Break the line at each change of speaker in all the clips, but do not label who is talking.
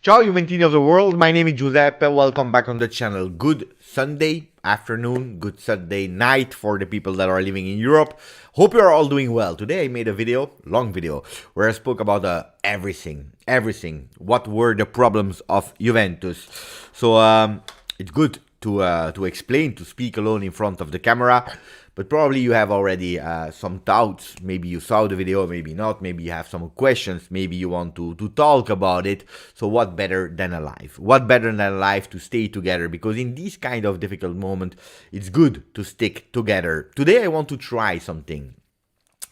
Ciao Juventini of the world, my name is Giuseppe, welcome back on the channel. Good Sunday afternoon, good Sunday night for the people that are living in Europe. Hope you are all doing well. Today I made a video, long video, where I spoke about everything. What were the problems of Juventus? So it's good to explain, to speak alone in front of the camera. But probably you have already some doubts. Maybe you saw the video, maybe not. Maybe you have some questions. Maybe you want to talk about it. So what better than a live? What better than a live to stay together? Because in these kind of difficult moments, it's good to stick together. Today I want to try something.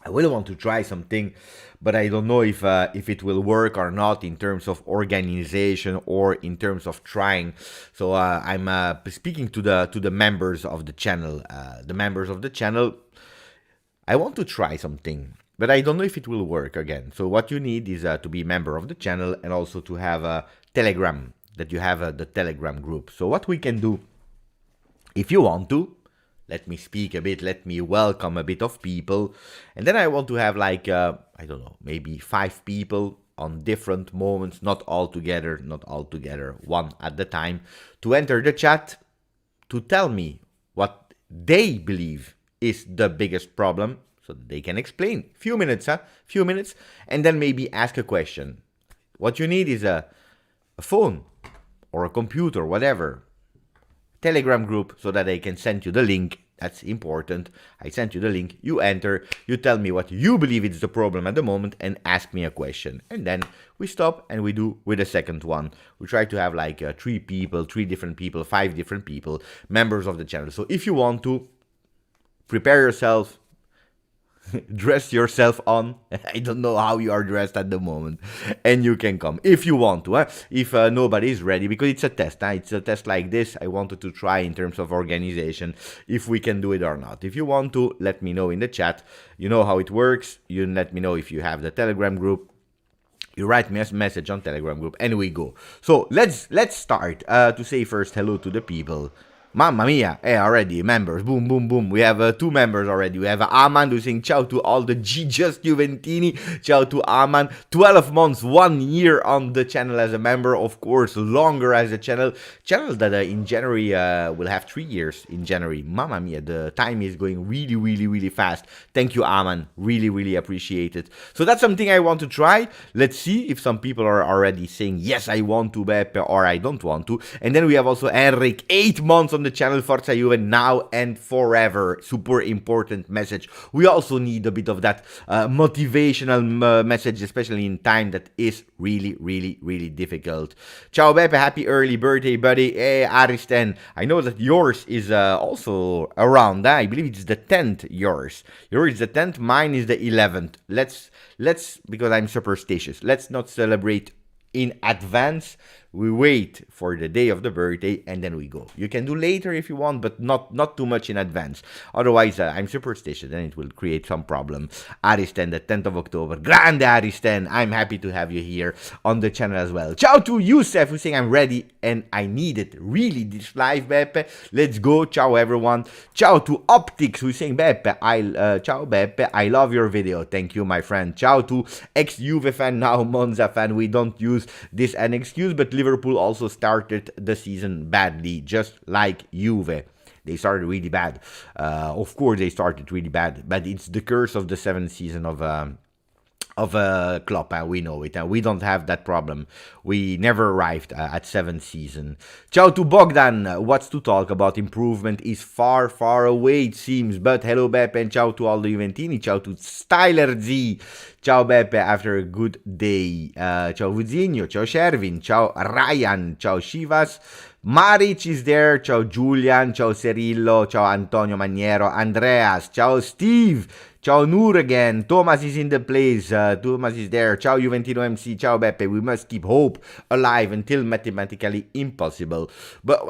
I really want to try something, but I don't know if it will work or not in terms of organization or in terms of trying. So I'm speaking to the members of the channel. The members of the channel, I want to try something, but I don't know if it will work again. So what you need is to be a member of the channel and also to have a Telegram, that you have the Telegram group. So what we can do, if you want to, let me speak a bit, let me welcome a bit of people. And then I want to have like, I don't know, maybe 5 people on different moments, not all together, one at the time, to enter the chat, to tell me what they believe is the biggest problem, so that they can explain. Few minutes, and then maybe ask a question. What you need is a phone or a computer, whatever. Telegram group, so that I can send you the link. That's important. I sent you the link, you enter, you tell me what you believe is the problem at the moment and ask me a question. And then we stop and we do with the second one. We try to have like 3 different people, 5 different people, members of the channel. So if you want to, prepare yourself, dress yourself on. I don't know how you are dressed at the moment, and you can come if you want to. If nobody is ready, because it's a test. It's a test like this. I wanted to try in terms of organization if we can do it or not. If you want to, let me know in the chat. You know how it works. You let me know if you have the Telegram group. You write me a message on Telegram group, and we go. So let's start. To say first hello to the people. Mamma mia, already members, boom, boom, boom. We have 2 members already. We have Ahmad who's saying ciao to all the GJustjuve. Ciao to Ahmad. 12 months, 1 year on the channel as a member. Of course, longer as a channel. Channel that in January will have 3 years in January. Mamma mia, the time is going really fast. Thank you, Ahmad. Really appreciate it. So that's something I want to try. Let's see if some people are already saying, yes, I want to, Beppe, or I don't want to. And then we have also Henrik, 8 months on the channel. Forza Juve now and forever. Super important message. We also need a bit of that motivational message, especially in time that is really difficult. Ciao Beppe, happy early birthday, buddy. Hey Aristen, I know that yours is also around. I believe it's the 10th. Yours is the 10th. Mine is the 11th. Let's because I'm superstitious, let's not celebrate in advance. We wait for the day of the birthday and then we go. You can do later if you want, but not too much in advance. Otherwise, I'm superstitious and it will create some problem. Aristen, the 10th of October. Grande Aristen, I'm happy to have you here on the channel as well. Ciao to Youssef, who's saying I'm ready and I need it. Really, this live, Beppe. Let's go. Ciao, everyone. Ciao to Optics, who's saying, Beppe, ciao, Beppe. I love your video. Thank you, my friend. Ciao to ex-Juve fan, now Monza fan. We don't use this as an excuse, but Liverpool also started the season badly, just like Juve. They started really bad. Of course, they started really bad, but it's the curse of the 7th season of Klopp. We know it, and we don't have that problem. We never arrived at 7th season. Ciao to Bogdan. What's to talk about? Improvement is far away, it seems. But hello, Beppe, and ciao to all the Juventini. Ciao to Styler Z. Ciao, Beppe, after a good day. Ciao, Vuzinho. Ciao, Shervin. Ciao, Ryan. Ciao, Shivas. Maric is there. Ciao, Julian. Ciao, Cirillo. Ciao, Antonio Maniero. Andreas. Ciao, Steve. Ciao, Noor again. Thomas is in the place. Thomas is there. Ciao, Juventino MC. Ciao, Beppe. We must keep hope alive until mathematically impossible. But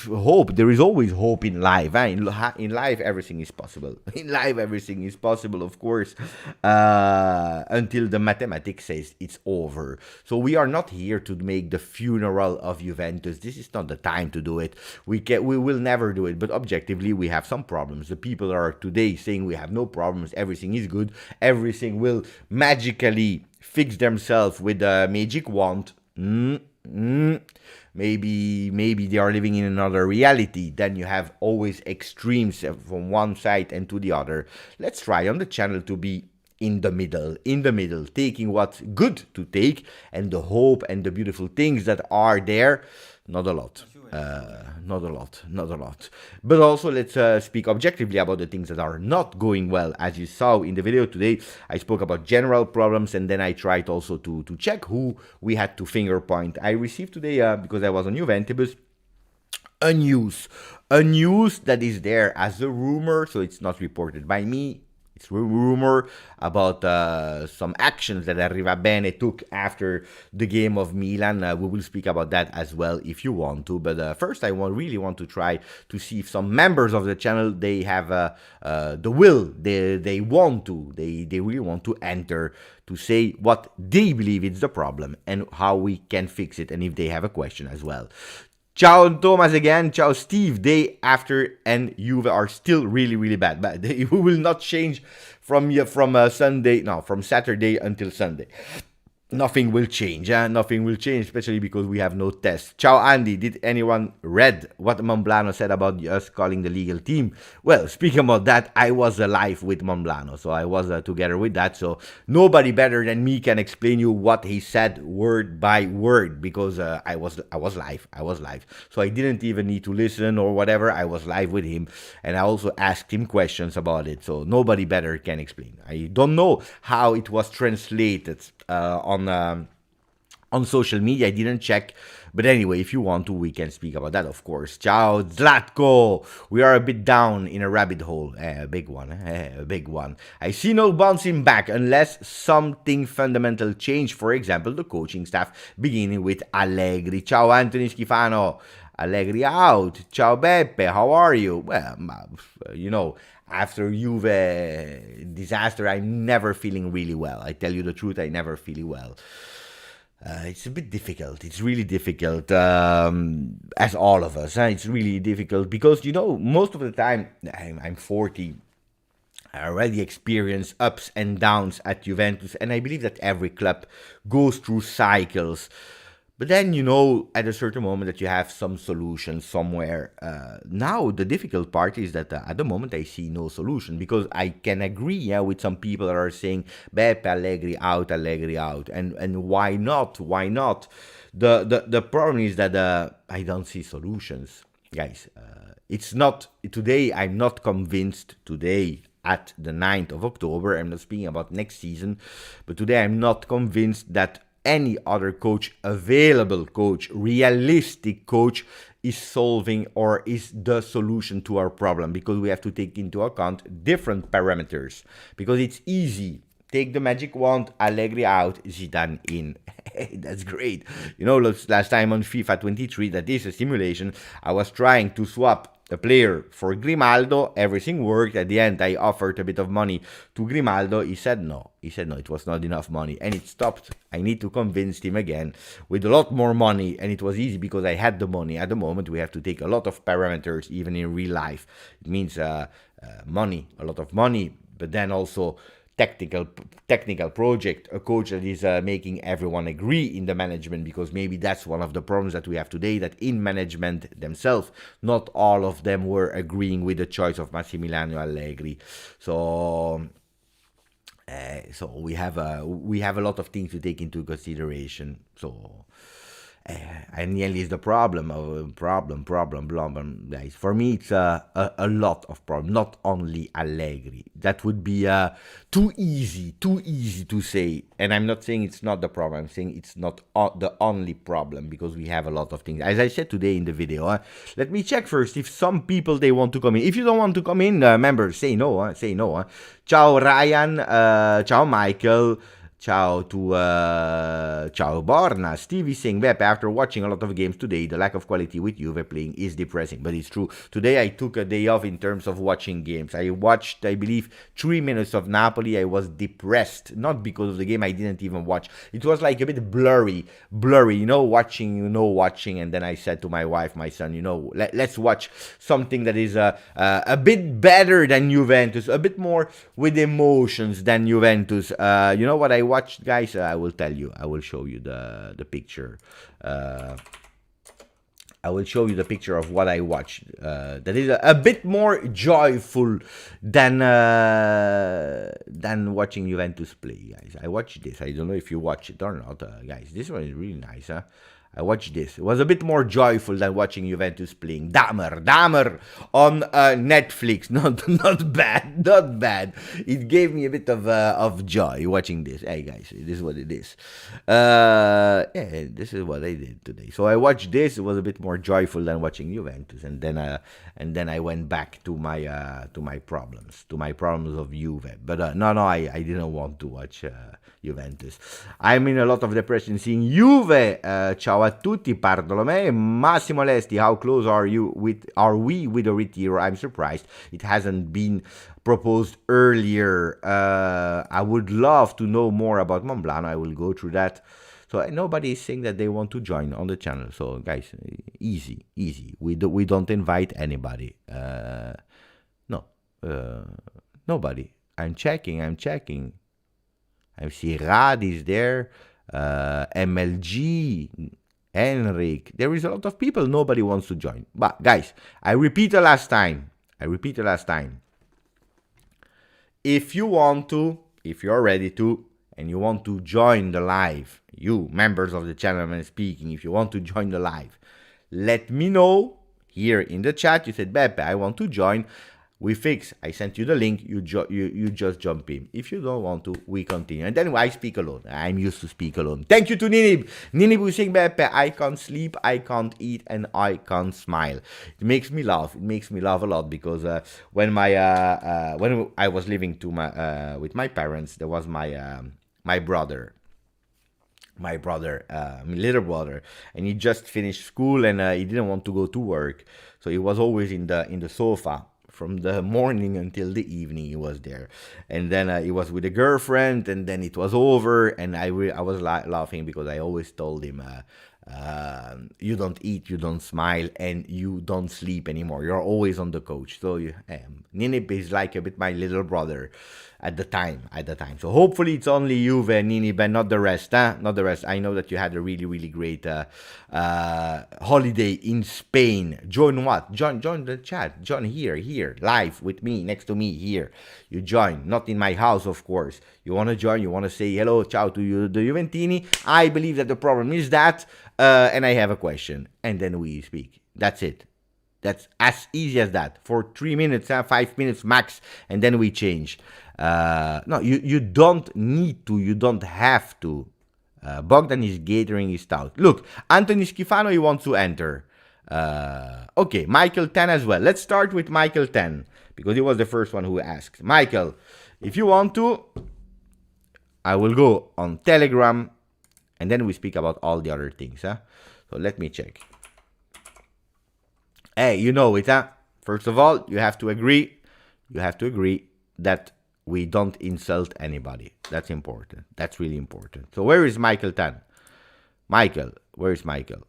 hope, there is always hope in life. In life, everything is possible. In life, everything is possible, of course, until the mathematics says it's over. So we are not here to make the funeral of Juventus. This is not the time to do it. We will never do it. But objectively, we have some problems. The people are today saying we have no problems. Everything is good. Everything will magically fix themselves with a magic wand. maybe they are living in another reality. Then you have always extremes from one side and to the other. Let's try on the channel to be in the middle, taking what's good to take and the hope and the beautiful things that are there. Not a lot. Not a lot. But also, let's speak objectively about the things that are not going well. As you saw in the video today, I spoke about general problems, and then I tried also to check who we had to finger point. I received today, because I was on Juventus, a news that is there as a rumor, so it's not reported by me. It's rumor about some actions that Arrivabene took after the game of Milan. We will speak about that as well if you want to. But first, I really want to try to see if some members of the channel, they have the will, they want to, they really want to enter to say what they believe is the problem and how we can fix it, and if they have a question as well. Ciao Thomas again, ciao Steve. Day after and Juve are still really bad, but we will not change from Sunday, no, from Saturday until Sunday. Nothing will change, nothing will change, especially because we have no test. Ciao Andy, did anyone read what Monblano said about us calling the legal team? Well, speaking about that, I was alive with Monblano, so I was together with that, so nobody better than me can explain you what he said word by word, because I was live, so I didn't even need to listen or whatever. I was live with him, and I also asked him questions about it, so nobody better can explain. I don't know how it was translated on social media. I didn't check, but anyway, if you want to, we can speak about that, of course. Ciao Zlatko, we are a bit down in a rabbit hole, a big one. I see no bouncing back unless something fundamental change, for example the coaching staff, beginning with Allegri. Ciao Anthony Schifano, Allegri out. Ciao Beppe, how are you? Well, you know, after Juve disaster, I'm never feeling really well. I tell you the truth, I never feel well. It's a bit difficult. It's really difficult, as all of us. It's really difficult because, you know, most of the time, I'm 40. I already experienced ups and downs at Juventus, and I believe that every club goes through cycles. But then, you know, at a certain moment that you have some solution somewhere. Now, the difficult part is that at the moment I see no solution, because I can agree with some people that are saying, Beppe, Allegri out. And why not? Why not? The problem is that I don't see solutions. Guys, it's not, today I'm not convinced, today at the 9th of October, I'm not speaking about next season, but today I'm not convinced that any other coach, available coach, realistic coach, is solving or is the solution to our problem, because we have to take into account different parameters. Because it's easy, take the magic wand, Allegri out, Zidane in. That's great. You know, last time on FIFA 23, that is a simulation, I was trying to swap a player for Grimaldo. Everything worked. At the end, I offered a bit of money to Grimaldo. He said no, it was not enough money, and it stopped. I need to convince him again with a lot more money, and it was easy because I had the money. At the moment, we have to take a lot of parameters, even in real life. It means money, a lot of money, but then also technical project, a coach that is making everyone agree in the management, because maybe that's one of the problems that we have today, that in management themselves, not all of them were agreeing with the choice of Massimiliano Allegri. So we have a lot of things to take into consideration. So and nearly is the problem, guys. For me, it's a lot of problem, not only Allegri. That would be too easy to say. And I'm not saying it's not the problem. I'm saying it's not the only problem, because we have a lot of things. As I said today in the video, let me check first if some people, they want to come in. If you don't want to come in, members, say no. Say no. Ciao Ryan, ciao Michael. Ciao to Ciao Borna. Stevie saying, Beppe, after watching a lot of games today, the lack of quality with Juve playing is depressing. But it's true. Today I took a day off in terms of watching games. I watched, I believe, 3 minutes of Napoli. I was depressed. Not because of the game, I didn't even watch. It was like a bit blurry, watching. And then I said to my wife, my son, let's watch something that is a bit better than Juventus, a bit more with emotions than Juventus. You know what I watched, guys, I will tell you. I will show you the picture. I will show you the picture of what I watched. That is a bit more joyful than watching Juventus play, guys. I watched this. I don't know if you watch it or not, guys. This one is really nice, huh? I watched this. It was a bit more joyful than watching Juventus playing. Dahmer on Netflix. Not bad. It gave me a bit of joy watching this. Hey guys, this is what it is. Yeah, this is what I did today. So I watched this. It was a bit more joyful than watching Juventus, and then I went back to my problems of Juve. But no, I didn't want to watch Juventus. I'm in a lot of depression seeing Juve. Ciao a tutti, Bartolomei, Massimo Lesti. How close are we with a retiro? I'm surprised it hasn't been proposed earlier. I would love to know more about Monblano. I will go through that. So nobody is saying that they want to join on the channel. So guys, easy. We don't invite anybody. No, nobody. I'm checking. I see Rad is there, MLG, Henrik. There is a lot of people. Nobody wants to join. But guys, I repeat the last time. If you want to, if you're ready to, and you want to join the live, you members of the channel I'm speaking, if you want to join the live, let me know here in the chat. You said, Beppe, I want to join. We fix. I sent you the link. You just jump in. If you don't want to, we continue. And then I speak alone. I'm used to speak alone. Thank you to Ninib. Ninib who's saying, Beppe, I can't sleep, I can't eat, and I can't smile. It makes me laugh. It makes me laugh a lot because when I was living with my parents, there was my brother. My little brother, and he just finished school, and he didn't want to go to work, so he was always in the sofa. From the morning until the evening, he was there, and then he was with a girlfriend, and then it was over, and I was laughing because I always told him, you don't eat, you don't smile, and you don't sleep anymore. You're always on the couch. So Ninip is like a bit my little brother at the time. So hopefully it's only Juve and Ninip and not the rest. Not the rest. I know that you had a really great holiday in Spain. Join what? Join the chat. Join here, live with me, next to me here. You join, not in my house, of course. You want to join, you want to say hello, ciao to you, the Juventini. I believe that the problem is that, and I have a question, and then we speak. That's it. That's as easy as that. For 3 minutes, 5 minutes max, and then we change. No, you don't need to. You don't have to. Bogdan is gathering his stout. Look, Anthony Schifano, he wants to enter. Okay, Michael 10 as well. Let's start with Michael 10 because he was the first one who asked. Michael, if you want to, I will go on Telegram, and then we speak about all the other things. So let me check. Hey, you know it, huh? First of all, you have to agree. You have to agree that we don't insult anybody. That's important. That's really important. So where is Michael 10? Michael, where is Michael?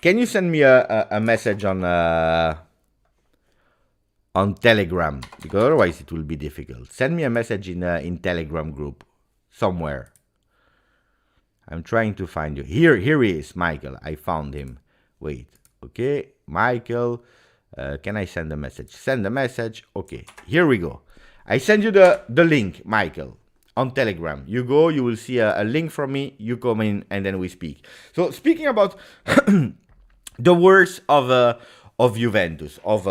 Can you send me a message on Telegram? Because otherwise it will be difficult. Send me a message in Telegram group somewhere. I'm trying to find you. Here he is, Michael. I found him. Wait. Okay, Michael. Can I send a message? Send a message. Okay, here we go. I send you the link, Michael, on Telegram. You go, you will see a link from me. You come in, and then we speak. So speaking about the worst of Juventus, of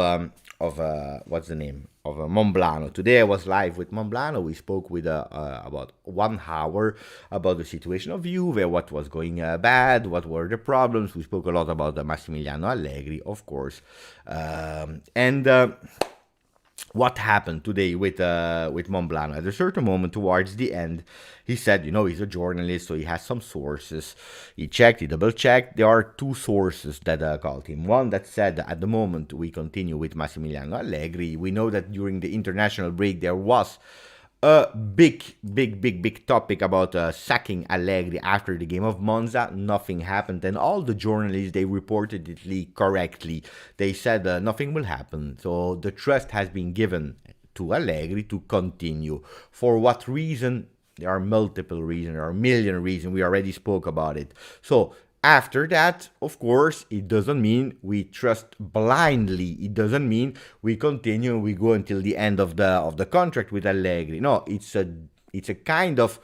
what's the name? Of Monblano. Today I was live with Monblano. We spoke with about 1 hour about the situation of Juve, what was going bad, what were the problems. We spoke a lot about Massimiliano Allegri, of course, and what happened today with Monblano. At a certain moment towards the end, he said, he's a journalist, so he has some sources. He checked, he double-checked. There are 2 sources that called him. One that said that at the moment we continue with Massimiliano Allegri. We know that during the international break there was a big topic about sacking Allegri after the game of Monza. Nothing happened, and all the journalists, they reported it correctly. They said nothing will happen. So the trust has been given to Allegri to continue. For what reason? There are multiple reasons, there are a million reasons. We already spoke about it. So after that, of course, it doesn't mean we trust blindly. It doesn't mean we continue, we go until the end of the contract with Allegri. No, it's a kind of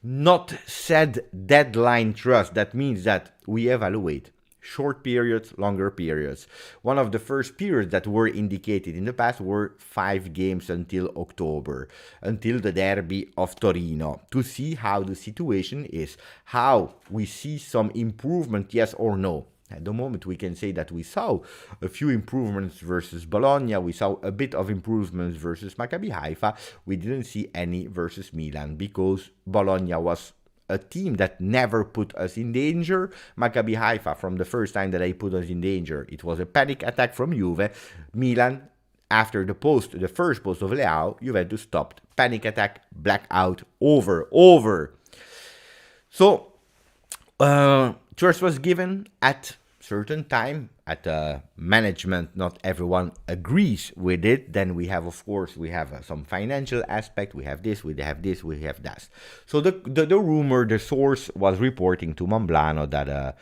not said deadline trust. That means that we evaluate short periods, longer periods. One of the first periods that were indicated in the past were 5 games until October, until the derby of Torino, to see how the situation is, how we see some improvement, yes or no. At the moment, we can say that we saw a few improvements versus Bologna. We saw a bit of improvements versus Maccabi Haifa. We didn't see any versus Milan because Bologna was a team that never put us in danger. Maccabi Haifa, from the first time that they put us in danger, it was a panic attack from Juve. Milan, after the first post of Leao, Juventus stopped. Panic attack, blackout, over. So, trust was given at certain time, at management. Not everyone agrees with it. Then we have, of course, some financial aspect. We have this, we have that. So the rumor, the source was reporting to Mamblano that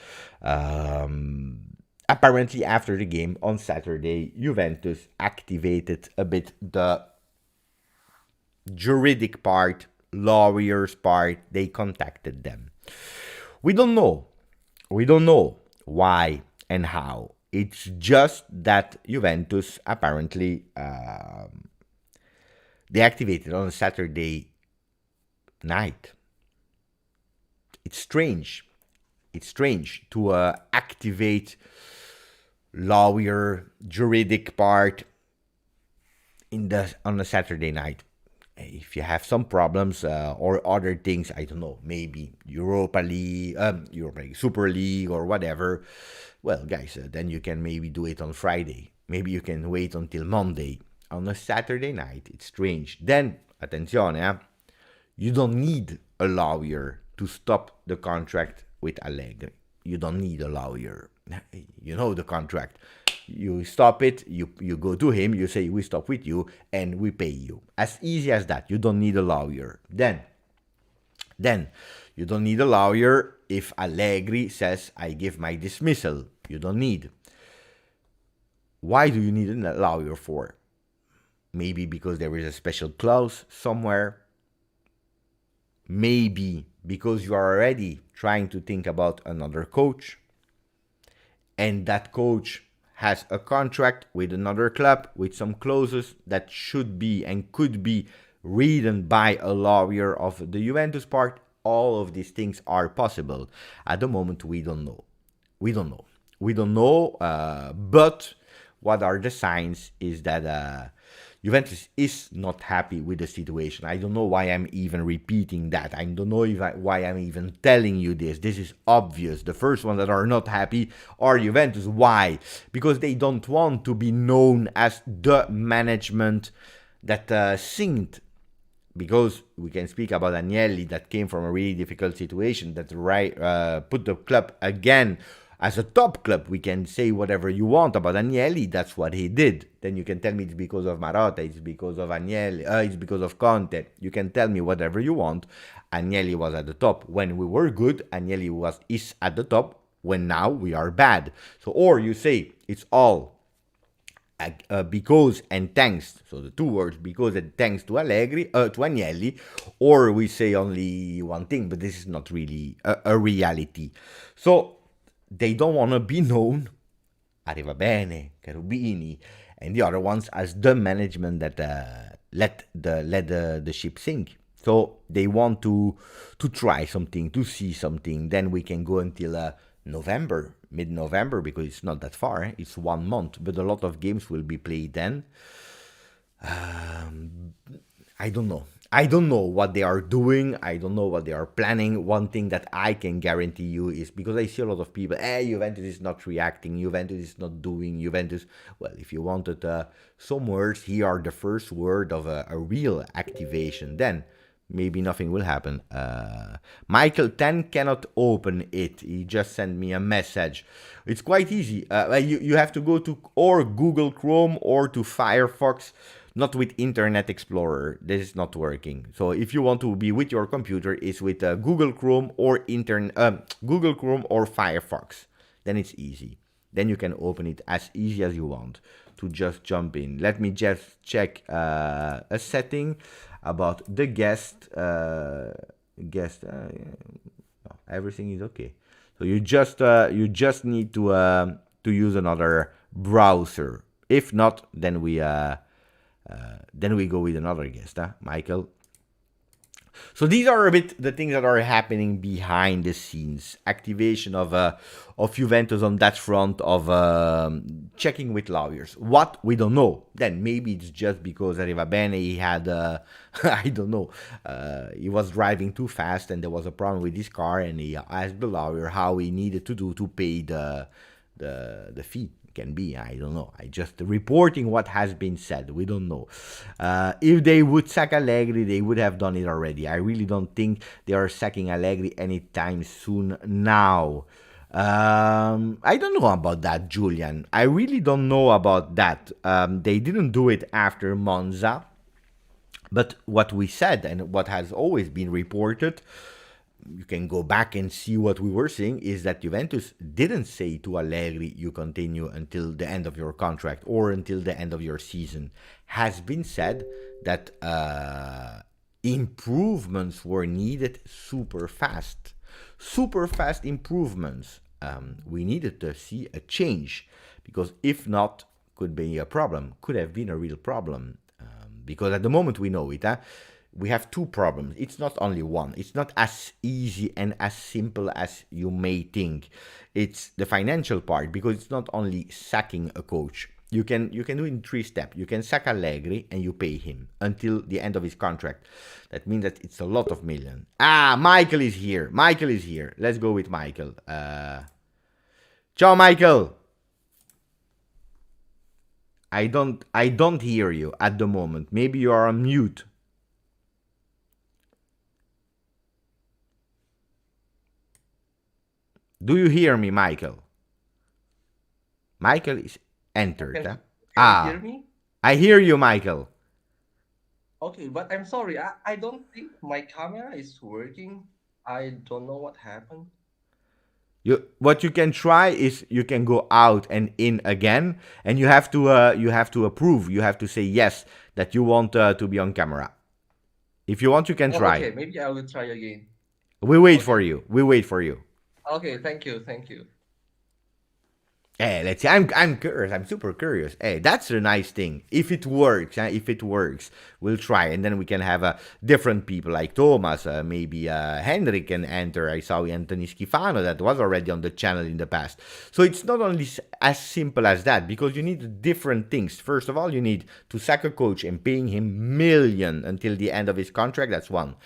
apparently after the game on Saturday, Juventus activated a bit the juridic part, lawyers part. They contacted them. We don't know why and how. It's just that Juventus apparently they activated on a Saturday night. It's strange. It's strange to activate lawyer juridic part on a Saturday night. If you have some problems or other things, I don't know, maybe Europa League, Super League or whatever, well, guys, then you can maybe do it on Friday. Maybe you can wait until Monday. On a Saturday night, it's strange. Then, attenzione, you don't need a lawyer to stop the contract with Allegri. You don't need a lawyer. You know the contract. You stop it, you go to him, you say, we stop with you, and we pay you. As easy as that. You don't need a lawyer. Then you don't need a lawyer if Allegri says, I give my dismissal. You don't need. Why do you need a lawyer for? Maybe because there is a special clause somewhere. Maybe because you are already trying to think about another coach. And that coach has a contract with another club with some clauses that should be and could be written by a lawyer of the Juventus part. All of these things are possible. At the moment, we don't know. But what are the signs is that Juventus is not happy with the situation. I don't know why I'm even repeating that. I don't know why I'm even telling you this. This is obvious. The first ones that are not happy are Juventus. Why? Because they don't want to be known as the management that sinked. Because we can speak about Agnelli that came from a really difficult situation that put the club again as a top club. We can say whatever you want about Agnelli. That's what he did. Then you can tell me it's because of Marotta, it's because of Agnelli, it's because of Conte. You can tell me whatever you want. Agnelli was at the top when we were good. Agnelli is at the top when now we are bad. So, or you say it's all because and thanks. So the two words, because and thanks to Agnelli, or we say only one thing, but this is not really a reality. So they don't want to be known, Arriva Bene, Cherubini, and the other ones as the management that let the ship sink. So they want to try something, to see something. Then we can go until November, mid-November, because it's not that far. It's 1 month, but a lot of games will be played then. I don't know. I don't know what they are doing. I don't know what they are planning. One thing that I can guarantee you is, because I see a lot of people, Juventus is not reacting, Juventus is not doing, Juventus. Well, if you wanted some words, here are the first word of a real activation. Then maybe nothing will happen. Michael 10 cannot open it. He just sent me a message. It's quite easy. You have to go to or Google Chrome or to Firefox. not with Internet Explorer. This is not working. So if you want to be with your computer, it's with Google Chrome or Google Chrome or Firefox. Then it's easy. Then you can open it as easy as you want to just jump in. Let me just check a setting about the guest. Everything is okay. So you just need to use another browser. If not, then we go with another guest, Michael. So these are a bit the things that are happening behind the scenes. Activation of Juventus on that front of checking with lawyers. What? We don't know. Then maybe it's just because Arrivabene, he had, I don't know, he was driving too fast and there was a problem with his car and he asked the lawyer how he needed to do to pay the fee. Can be, I don't know. I just reporting what has been said. We don't know. If they would sack Allegri, they would have done it already. I really don't think they are sacking Allegri anytime soon now. I don't know about that, Julian. I really don't know about that. They didn't do it after Monza. But what we said and what has always been reported, you can go back and see what we were saying, is that Juventus didn't say to Allegri, you continue until the end of your contract or until the end of your season. Has been said that improvements were needed super fast. Super fast improvements. We needed to see a change, because if not, could be a problem, could have been a real problem. Because at the moment we know it, we have two problems. It's not only one. It's not as easy and as simple as you may think. It's the financial part, because it's not only sacking a coach. You can do it in 3 steps. You can sack Allegri and you pay him until the end of his contract. That means that it's a lot of million. Michael is here. Michael is here. Let's go with Michael. Ciao, Michael. I don't hear you at the moment. Maybe you are on mute. Do you hear me, Michael? Michael is entered.
Can you hear me?
I hear you, Michael.
Okay, but I'm sorry. I don't think my camera is working. I don't know what happened.
What you can try is you can go out and in again, and you have to approve. You have to say yes that you want to be on camera. If you want, you can
Oh,
try.
okay, maybe I will try again.
We wait for
Okay.
you. We wait for you.
Okay, thank you, thank you.
Hey, let's see. I'm curious. I'm super curious. Hey, that's a nice thing. If it works, if it works, we'll try, and then we can have different people like Thomas. Maybe Henrik can enter. I saw Anthony Schifano that was already on the channel in the past. So it's not only as simple as that, because you need different things. First of all, you need to sack a coach and paying him million until the end of his contract. That's one.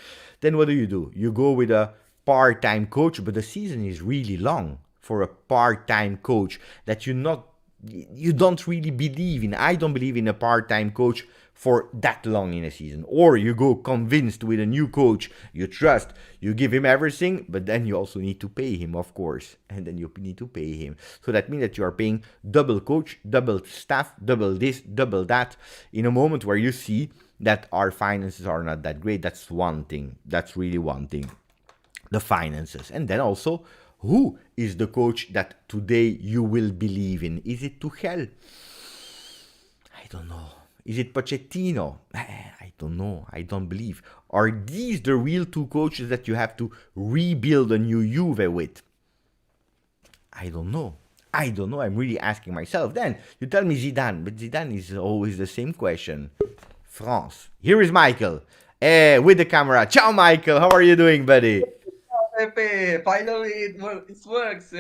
Then what do? You go with a part-time coach, but the season is really long for a part-time coach that you don't really believe in. I don't believe in a part-time coach for that long in a season. Or you go convinced with a new coach you trust, you give him everything, but then you also need to pay him, of course, and then you need to pay him. So that means that you are paying double coach, double staff, double this, double that, in a moment where you see that our finances are not that great. That's one thing. That's really one thing. The finances. And then also, who is the coach that today you will believe in? Is it Tuchel? I don't know. Is it Pochettino? I don't know. I don't believe. Are these the real two coaches that you have to rebuild a new Juve with? I don't know. I don't know. I'm really asking myself. Then you tell me Zidane, but Zidane is always the same question. France. Here is Michael. With the camera. Ciao, Michael. How are you doing, buddy?
Pepe, finally it works.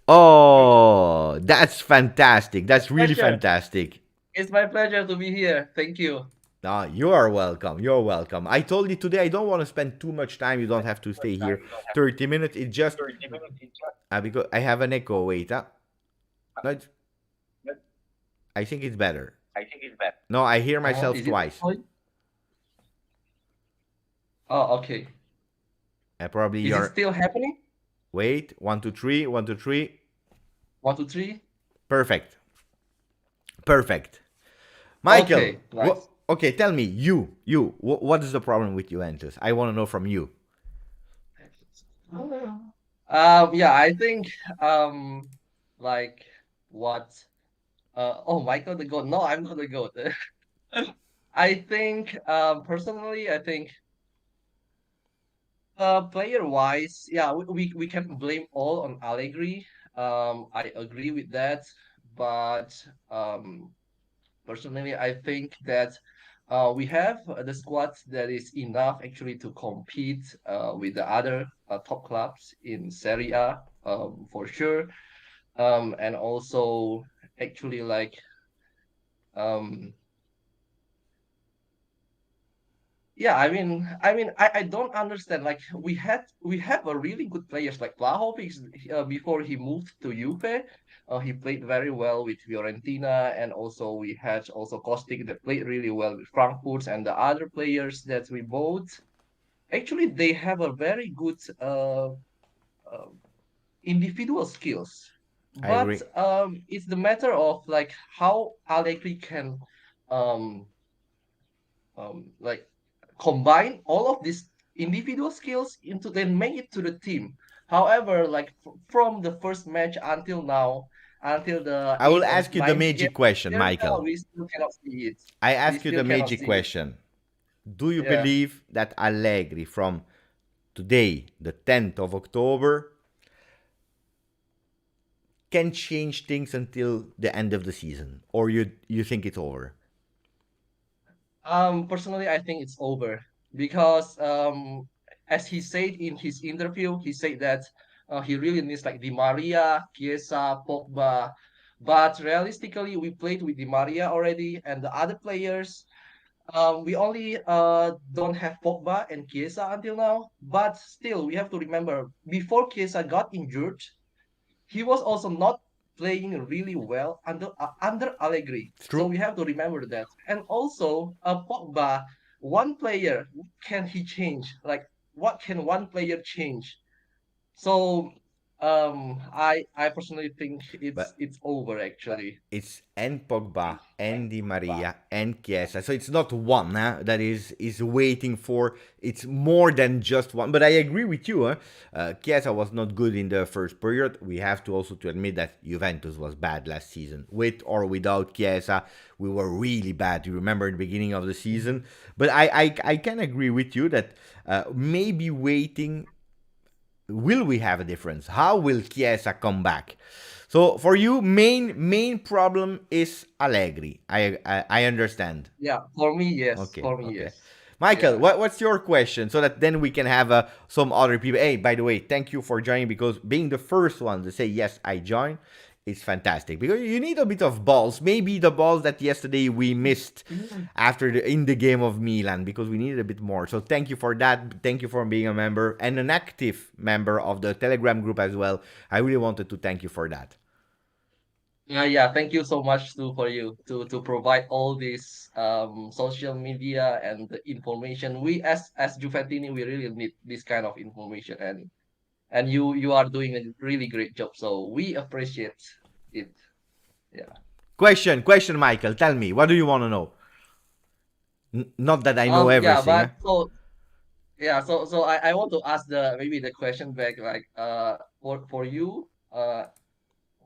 Oh, that's fantastic. That's really
Pleasure.
fantastic.
It's my pleasure to be here. Thank you.
Ah, you are welcome. You're welcome. I told you today I don't want to spend too much time. You don't have to stay here 30 minutes. It just because I have an echo. Wait, no, I think it's better. No, I hear myself
Is it
twice.
on? Oh, okay.
Probably
Is it
you're.
still happening?
Wait, 1, 2, 3, 1, 2, 3.
1, 2, 3.
Perfect. Perfect. Michael,
Okay, nice.
okay, tell me, what is the problem with Juventus? I want to know from you.
Yeah, I think like what oh, Michael the goat. No, I'm not the goat. I think personally, I think player wise, yeah, we can blame all on Allegri. I agree with that, but um personally, I think that we have the squad that is enough actually to compete with the other top clubs in Serie A, for sure. And also actually like um, yeah, I don't understand. Like we have a really good players like Vlahovic before he moved to Juve. He played very well with Fiorentina, and also we had also Kostic that played really well with Frankfurt, and the other players that we bought. Actually, they have a very good uh, individual skills,
I
but
agree.
it's the matter of like how Allegri can um, like combine all of these individual skills into then make it to the team. However, like from the first match until now, until the
I will
8th or
ask you the
9th game,
magic question,
there
Michael.
we still cannot see it.
I
We
ask you
still
the
cannot
magic
see it.
question. Do you
Yeah.
believe that Allegri from today, the 10th of October, can change things until the end of the season? Or you think it's over?
Personally, I think it's over because as he said in his interview, he said that he really needs like Di Maria, Chiesa, Pogba. But realistically, we played with Di Maria already, and the other players, we only don't have Pogba and Chiesa until now. But still, we have to remember before Chiesa got injured, he was also not playing really well under Allegri.
It's
So
true.
we have to remember that. And also, Pogba, one player, what can he change? Like, what can one player change? So, I personally think
But
it's over actually.
it's and Pogba and Di Maria and Chiesa. So it's not one that is waiting for. It's more than just one. But I agree with you. Chiesa was not good in the first period. We have to also to admit that Juventus was bad last season. With or without Chiesa, we were really bad. You remember in the beginning of the season. But I can agree with you that maybe waiting, will we have a difference? How will Chiesa come back? So for you, main problem is Allegri. I understand.
Yeah, for me, yes.
Okay,
For me,
okay.
yes.
Michael,
Yeah.
what's your question so that then we can have some other people. Hey, by the way, thank you for joining because being the first one to say yes, I join is fantastic because you need a bit of balls. Maybe the balls that yesterday we missed after in the game of Milan because we needed a bit more. So thank you for that. Thank you for being a member and an active member of the Telegram group as well. I really wanted to thank you for that.
Yeah, thank you so much too for you to provide all this social media and the information. We as Juventini, we really need this kind of information, and you are doing a really great job. So we appreciate it. Yeah.
Question, Michael. Tell me, what do you want to know? Not that I know
Yeah,
everything.
but so yeah, so I want to ask the maybe the question back like for you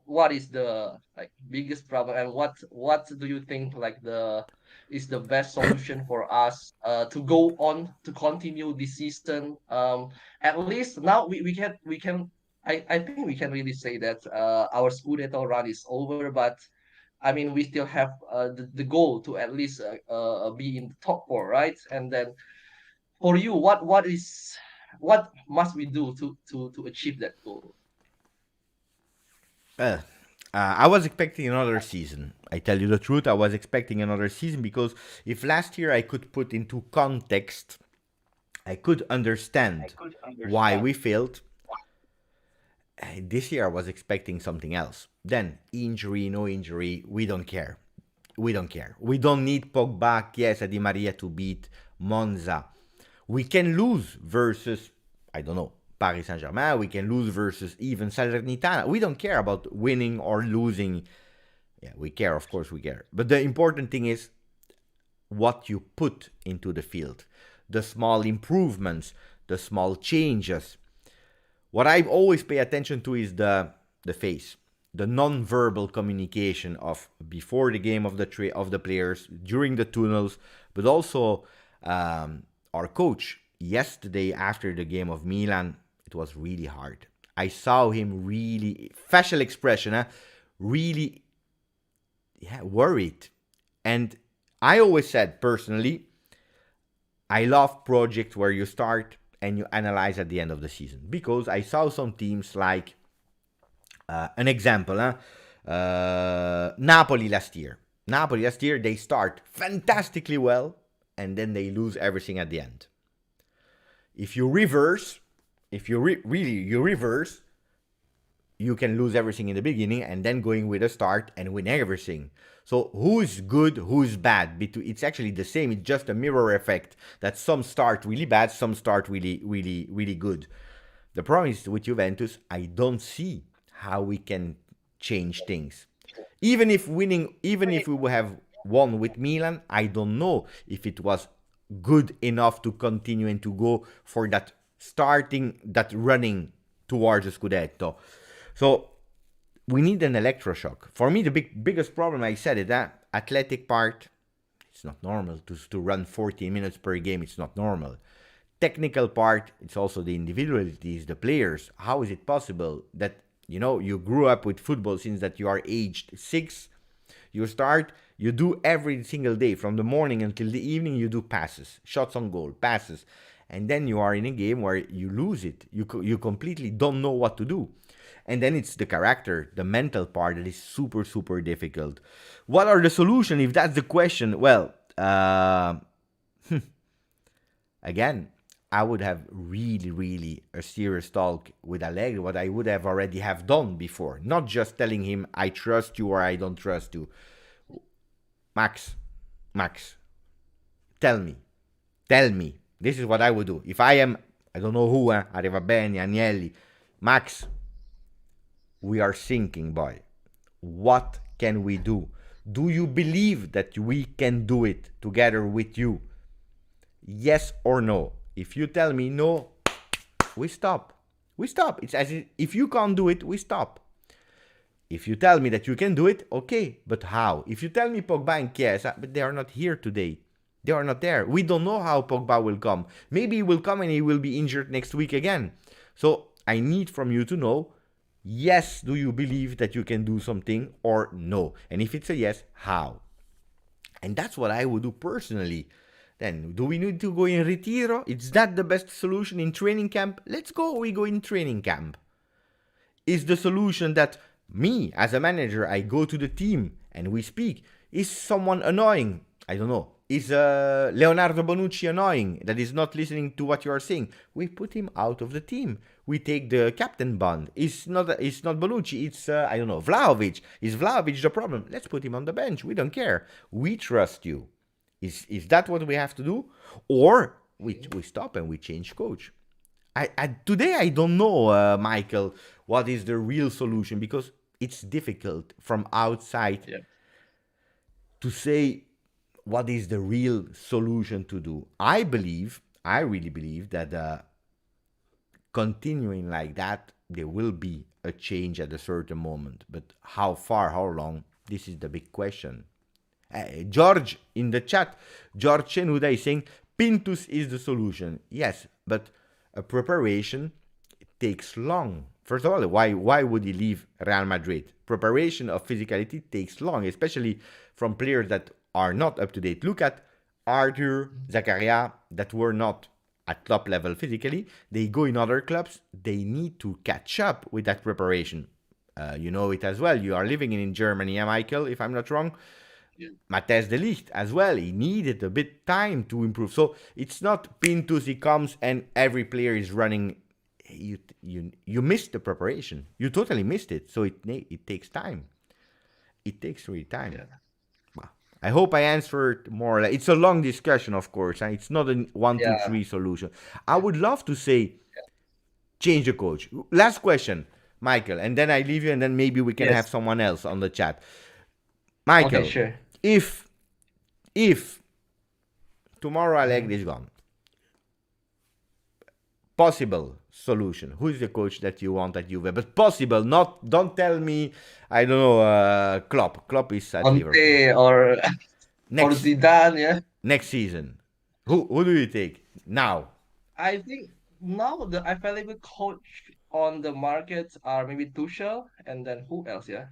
what is the like biggest problem and what do you think like the is the best solution for us to go on to continue this season at least now we can I think we can really say that our Scudetto run is over, but I mean we still have the goal to at least be in the top four, right? And then for you what must we do to achieve that goal?
Uh, I was expecting another season. I tell you the truth, I was expecting another season because if last year I could put into context, I could understand why we failed. This year I was expecting something else. Then, injury, no injury, we don't care. We don't care. We don't need Pogba, Chiesa, Di Maria to beat Monza. We can lose versus, I don't know, Paris Saint Germain. We can lose versus even Salernitana. We don't care about winning or losing. Yeah, we care, of course, we care. But the important thing is what you put into the field, the small improvements, the small changes. What I always pay attention to is the face, the non-verbal communication of before the game of the players, during the tunnels, but also our coach yesterday after the game of Milan. It was really hard. I saw him really facial expression, really worried. And I always said personally, I love projects where you start and you analyze at the end of the season, because I saw some teams like an example, Napoli last year. Napoli last year, they start fantastically well and then they lose everything at the end. If you reverse, if you you reverse, you can lose everything in the beginning and then going with a start and win everything. So who's good, who's bad? It's actually the same. It's just a mirror effect that some start really bad, some start really good. The problem is with Juventus, I don't see how we can change things. Even if we would have won with Milan, I don't know if it was good enough to continue and to go for that running towards the Scudetto. So we need an electroshock. For me, the biggest problem, I said it, athletic part, it's not normal to run 14 minutes per game. It's not normal. Technical part, it's also the individualities, the players. How is it possible that, you grew up with football since that you are aged 6? You do every single day, from the morning until the evening, you do passes, shots on goal, passes. And then you are in a game where you lose it. You completely don't know what to do. And then it's the character, the mental part that is super, super difficult. What are the solutions if that's the question? Well, again, I would have really, really a serious talk with Allegri, what I would have already have done before. Not just telling him, I trust you or I don't trust you. Max, tell me. This is what I would do. If I am, I don't know who, Arrivabene, Agnelli. Max, we are sinking, boy. What can we do? Do you believe that we can do it together with you? Yes or no? If you tell me no, we stop. It's as if you can't do it, we stop. If you tell me that you can do it, okay, but how? If you tell me Pogba and Chiesa, but they are not here today. They are not there. We don't know how Pogba will come. Maybe he will come and he will be injured next week again. So I need from you to know, yes, do you believe that you can do something, or no? And if it's a yes, how? And that's what I would do personally. Then, do we need to go in retiro? Is that the best solution in training camp? Let's go, we go in training camp. Is the solution that me, as a manager, I go to the team and we speak? Is someone annoying? I don't know. Is Leonardo Bonucci annoying that is not listening to what you are saying? We put him out of the team. We take the captain bond. It's not Bonucci. It's I don't know, Vlahovic. Is Vlahovic the problem? Let's put him on the bench. We don't care. We trust you. Is that what we have to do, or we stop and we change coach? Today I don't know, Michael, what is the real solution, because it's difficult from outside to say what is the real solution to do. I really believe that continuing like that, there will be a change at a certain moment. But how far, how long? This is the big question. George in the chat, George Chenuda is saying Pintus is the solution. Yes, but a preparation takes long. First of all, why would he leave Real Madrid? Preparation of physicality takes long, especially from players that are not up to date. Look at Arthur, Zakaria, that were not at top level physically. They go in other clubs. They need to catch up with that preparation. You know it as well. You are living in Germany, Michael, if I'm not wrong. Matthijs de Ligt as well. He needed a bit time to improve. So it's not Pintus, he comes and every player is running. You missed the preparation. You totally missed it. So it takes time. It takes really time. Yeah. Well, I hope I answered more or less. It's a long discussion, of course. And it's not a 1, 2, 3 solution. I would love to say change the coach. Last question, Michael, and then I leave you, and then maybe we can have someone else on the chat. Michael,
okay, sure.
if Tomorrow
Mhm.
Allegri is gone. Possible solution. Who is the coach that you want at Juve? But possible, not. Don't tell me. I don't know. Klopp. Klopp is at Liverpool.
Conte or or
Next
Zidane, yeah.
next season. Who do you take now?
I think now the available coach on the market are maybe Tuchel and then who else? Yeah,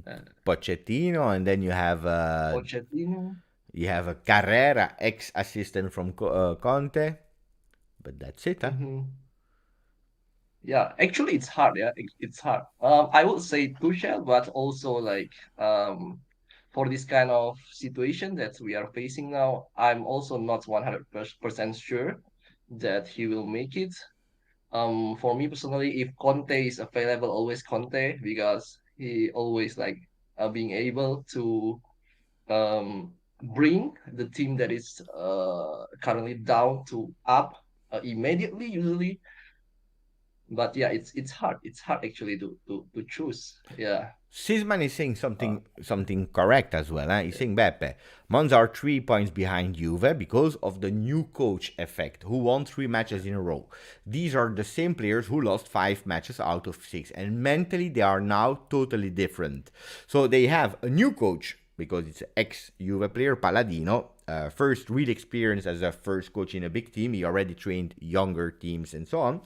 uh,
Pochettino, and then
Pochettino.
you have a Carrera, ex assistant from Conte. But that's it, huh?
Hmm. Yeah, actually, it's hard. Yeah, it's hard. I would say Tuchel, but also like for this kind of situation that we are facing now, I'm also not 100% sure that he will make it. For me personally, if Conte is available, always Conte because he always like being able to bring the team that is currently down to up immediately usually. But yeah, it's hard. It's hard actually to choose. Yeah.
Sisman is saying
Uh,
something correct as well. Huh? He's saying Beppe, Mons are 3 points behind Juve because of the new coach effect, who won 3 matches in a row. These are the same players who lost 5 matches out of 6, and mentally they are now totally different. So they have a new coach because it's an ex-Juve player, Palladino. First real experience as a first coach in a big team. He already trained younger teams and so on.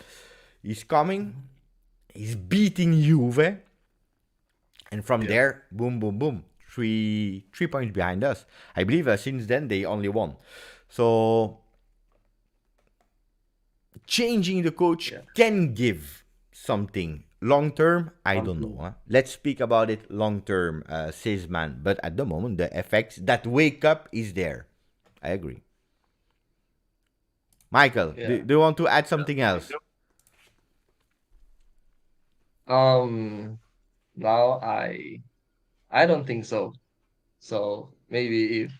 He's coming. He's beating Juve. And from
yeah.
there, boom, boom, boom, 3 points behind us. I believe since then they only won. So changing the coach
Yeah.
can give something. Long term, I don't know.
Something.
Huh? Let's speak about it long term, says man. But at the moment, the effects that wake up is there. I agree. Michael,
Yeah.
do you want to add something else?
Um. Now I don't think so. So maybe if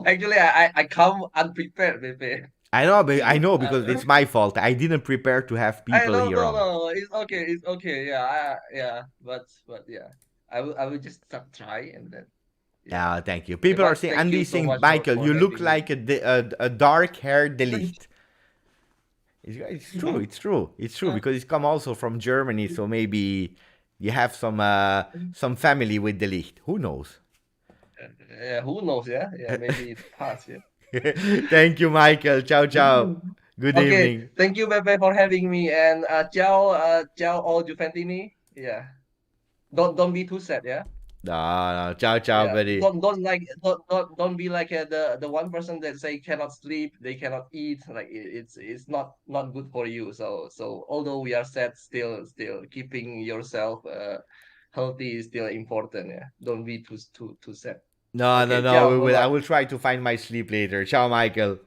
actually I come unprepared, maybe.
I know
Uh,
because it's my fault. I didn't prepare to have
I
people
no
here
no
on.
no. It's okay. It's okay. Yeah. Yeah. But yeah. I will just start try and then yeah.
Thank you.
Yeah,
People are
but
saying,
thank
Andy
you
is
so
saying,
much
Michael,
for
you look
having me.
like a dark haired Delicht. It's true. It's true. It's true because he's come also from Germany, so maybe you have some family with Delicht. Who knows?
Yeah, who knows? Yeah, yeah, maybe it's past. Yeah.
Thank you, Michael. Ciao, ciao. Good
Okay,
evening.
thank you, Pepe, for having me. And ciao, all Juventini. Yeah, don't be too sad. Yeah,
No, no. Ciao, ciao,
yeah.
buddy.
Don't be like the one person that say cannot sleep, they cannot eat. Like it's not good for you. So although we are sad, still keeping yourself healthy is still important. Yeah, don't be too sad.
No, no,
Okay,
no.
ciao,
We will. I
bye
will try to find my sleep later. Ciao, Michael.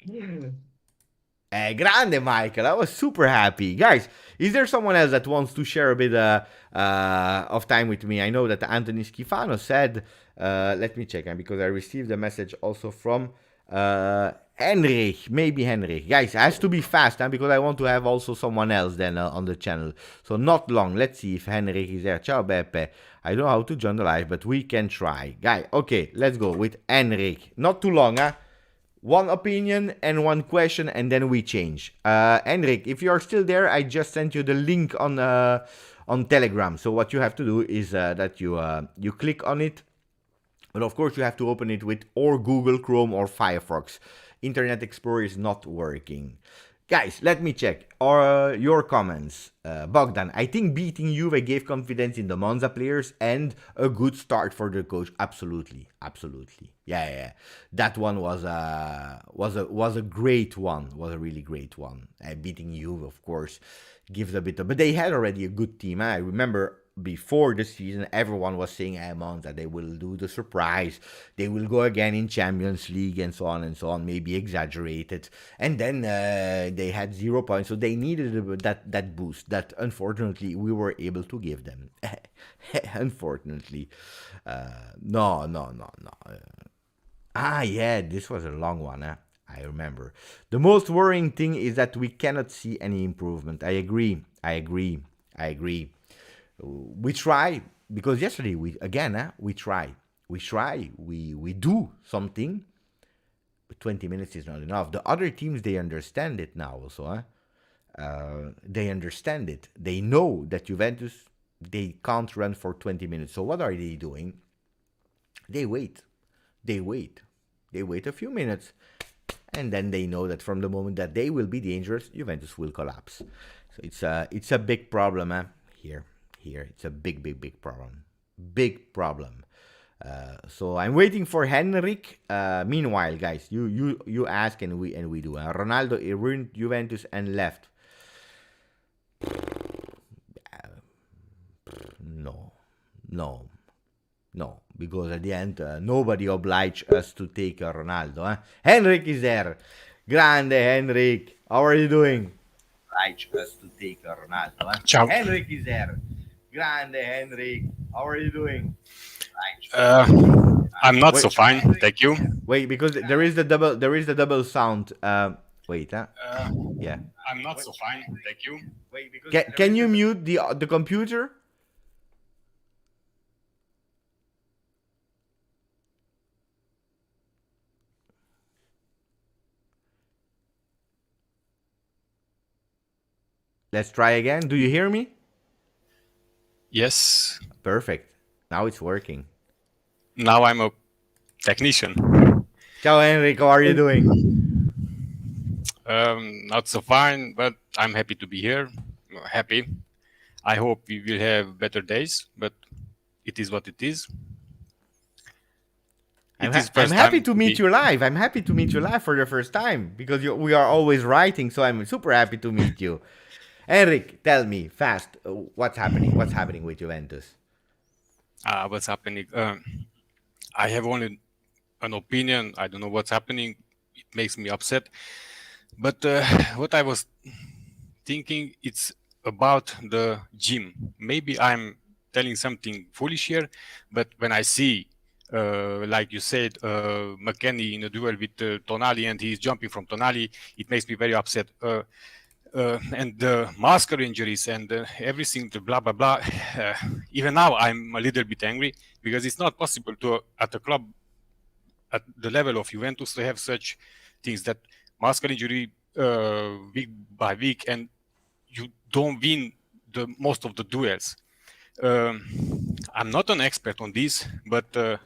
bye.
Grande Michael, I was super happy. Guys, is there someone else that wants to share a bit of time with me? I know that Anthony Schifano said, let me check, because I received a message also from Henrik, maybe Henrik. Guys, it has to be fast, because I want to have also someone else then on the channel. So not long. Let's see if Henrik is there. Ciao, Beppe. I don't know how to join the live, but we can try. Guy, okay, let's go with Henrik. Not too long, huh? One opinion and one question, and then we change. Henrik, if you are still there, I just sent you the link on Telegram. So what you have to do is that you click on it, but of course you have to open it with or Google Chrome or Firefox. Internet Explorer is not working. Guys, let me check your comments. Bogdan, I think beating Juve gave confidence in the Monza players and a good start for the coach. Absolutely, absolutely. Yeah, yeah. Yeah. That one was a great one. Was a really great one. Beating Juve, of course, gives a bit of. But they had already a good team. I remember before the season, everyone was saying, Monza, they will do the surprise. They will go again in Champions League and so on and so on. Maybe exaggerated. And then they had 0 points, so they needed that boost that unfortunately we were able to give them. Unfortunately, no, no, no, no. Yeah, this was a long one. Huh? I remember. The most worrying thing is that we cannot see any improvement. I agree. I agree. I agree. We try because yesterday we again we try. We try. We do something, 20 minutes is not enough. The other teams, they understand it now also. They understand it. They know that Juventus, they can't run for 20 minutes. So what are they doing? They wait. They wait. They wait a few minutes. And then they know that from the moment that they will be dangerous, Juventus will collapse. So it's a big problem here. It's a big problem. Big problem. So I'm waiting for Henrik. Meanwhile, guys, you ask and we do. Ronaldo ruined Juventus and left. No, because at the end nobody obliged us to take Ronaldo. Henrik is there. Grande Henrik, how are you doing? Obliged us to take Ronaldo.
Ciao.
Henrik is there. Grande Henrik, how are you doing?
I'm not so fine, thank you.
Wait, because there is the double sound. Wait, yeah.
I'm not so fine, thank you.
Wait, because can you mute the computer? Let's try again. Do you hear me?
Yes.
Perfect. Now it's working.
Now I'm a technician.
Ciao, Henrik. How are you doing?
Not so fine, but I'm happy to be here. Happy. I hope we will have better days, but it is what it is.
I'm happy to meet you live. I'm happy to meet you live for the first time because we are always writing, so I'm super happy to meet you. Henrik, tell me fast, what's happening? What's happening with Juventus?
What's happening? I have only an opinion. I don't know what's happening. It makes me upset. But what I was thinking, it's about the gym. Maybe I'm telling something foolish here, but when I see, like you said, McKennie in a duel with Tonali and he's jumping from Tonali, it makes me very upset. And the muscular injuries and everything, the blah, blah, blah. Even now, I'm a little bit angry because it's not possible to, at a club, at the level of Juventus, to have such things that muscular injury week by week and you don't win the most of the duels. I'm not an expert on this, but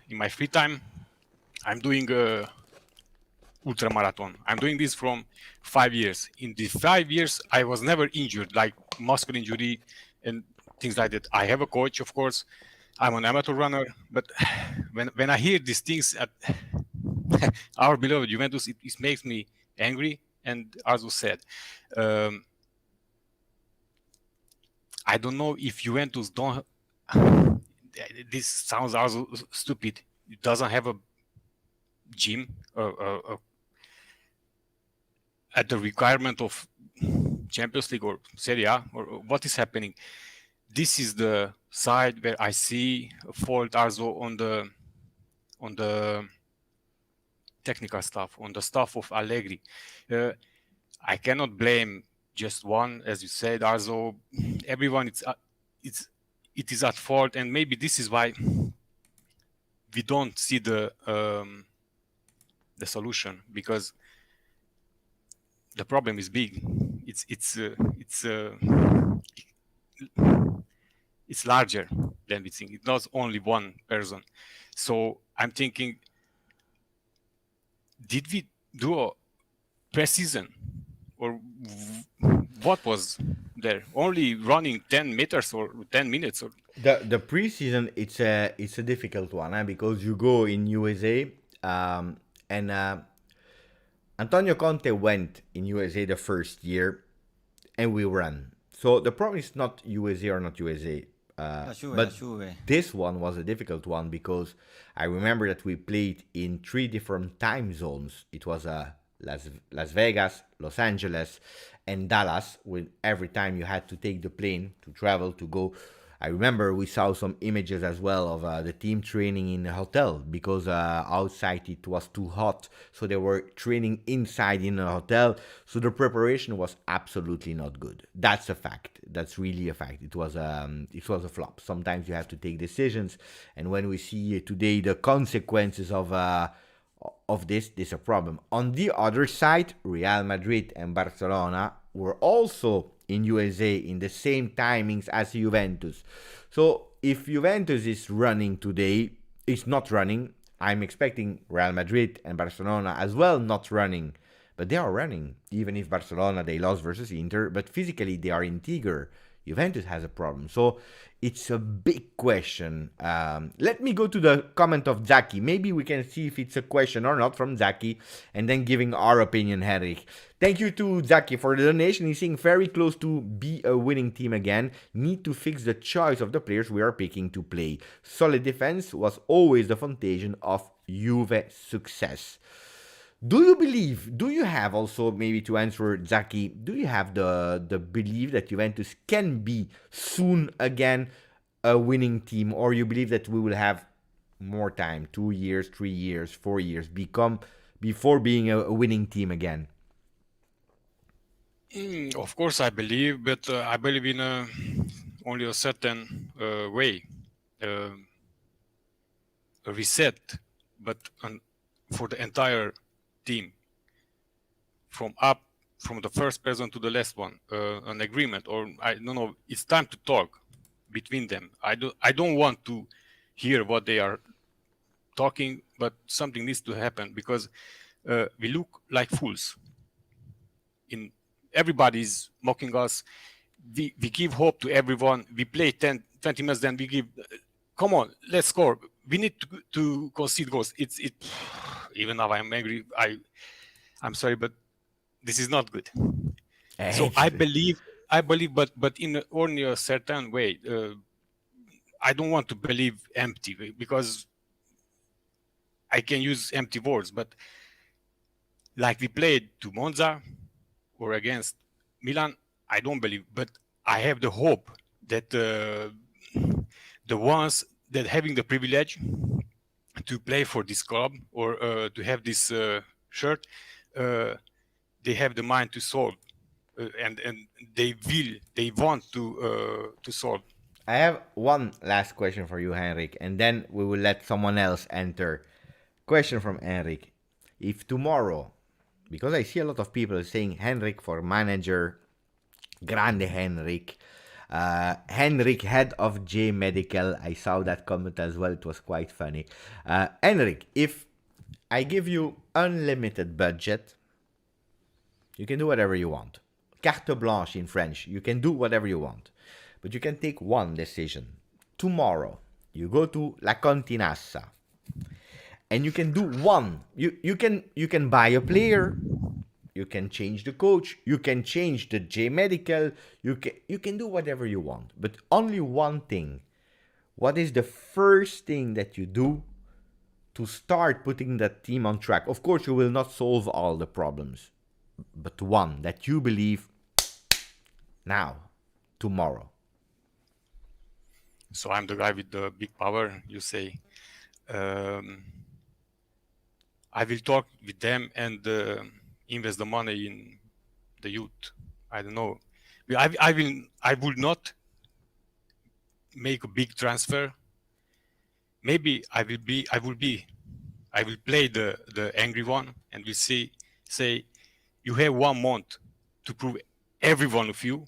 in my free time, I'm doing ultramarathon. I'm doing this from 5 years. In the 5 years, I was never injured, like muscle injury and things like that. I have a coach, of course. I'm an amateur runner, but when I hear these things at our beloved Juventus, it makes me angry. And as was said, I don't know if Juventus don't. This sounds also stupid. It doesn't have a gym at the requirement of Champions League or Serie A, or what is happening. This is the side where I see a fault also on the technical stuff, on the stuff of Allegri. I cannot blame just one, as you said. Also, everyone it is at fault, and maybe this is why we don't see the solution, because the problem is big. It's larger than we think. It's not only one person. So I'm thinking, did we do a pre-season, or what was there? Only running 10 meters or 10 minutes? Or
the preseason, it's a difficult one because you go in USA and Antonio Conte went in USA the first year and we ran. So the problem is not USA or not USA. But this one was a difficult one because I remember that we played in 3 different time zones. It was Las Vegas, Los Angeles, and Dallas. With every time you had to take the plane to travel to go. I remember we saw some images as well of the team training in a hotel because outside it was too hot. So they were training inside in a hotel. So the preparation was absolutely not good. That's a fact. That's really a fact. It was a flop. Sometimes you have to take decisions. And when we see today the consequences of of this is a problem. On the other side, Real Madrid and Barcelona were also in USA in the same timings as Juventus. So if Juventus is running today, it's not running. I'm expecting Real Madrid and Barcelona as well not running. But they are running. Even if Barcelona, they lost versus Inter, but physically they are integer. Juventus has a problem. So it's a big question. Let me go to the comment of Zaki. Maybe we can see if it's a question or not from Zaki, and then giving our opinion, Henrik. Thank you to Zaki for the donation. He's saying very close to be a winning team again. Need to fix the choice of the players we are picking to play. Solid defense was always the foundation of Juve success. Do you have also, maybe to answer Zaki, do you have the belief that Juventus can be soon again a winning team, or you believe that we will have more time, 2 years, 3 years, 4 years, before being a winning team again?
Of course, I believe, but I believe in only a certain way, a reset, but for the entire team, from the first person to the last one, an agreement, or I don't know. It's time to talk between them. I don't want to hear what they are talking, but something needs to happen, because we look like fools. Everybody's mocking us. We give hope to everyone. We play 10, 20 minutes, then we give. Come on, let's score. We need to concede goals. Even now I'm angry. I'm sorry, but this is not good. So I believe, but in only a certain way. I don't want to believe empty, because I can use empty words, but like we played to Monza or against Milan, I don't believe, but I have the hope that the ones that having the privilege to play for this club, or to have this shirt, they have the mind to solve, and they want to solve.
I have one last question for you, Henrik, and then we will let someone else enter. Question from Henrik. If tomorrow, because I see a lot of people saying Henrik for manager, grande Henrik, Henrik, head of J Medical. I saw that comment as well. It was quite funny. Henrik, if I give you unlimited budget, you can do whatever you want. Carte blanche in French. You can do whatever you want. But you can take one decision. Tomorrow, you go to La Continassa, and you can do one. You can buy a player. You can change the coach. You can change the J Medical. You can do whatever you want. But only one thing. What is the first thing that you do to start putting that team on track? Of course, you will not solve all the problems, but one that you believe now, tomorrow.
So I'm the guy with the big power, you say. I will talk with them and invest the money in the youth. I don't know. I will not make a big transfer. Maybe I will play the angry one, and we'll say, you have 1 month to prove every one of you.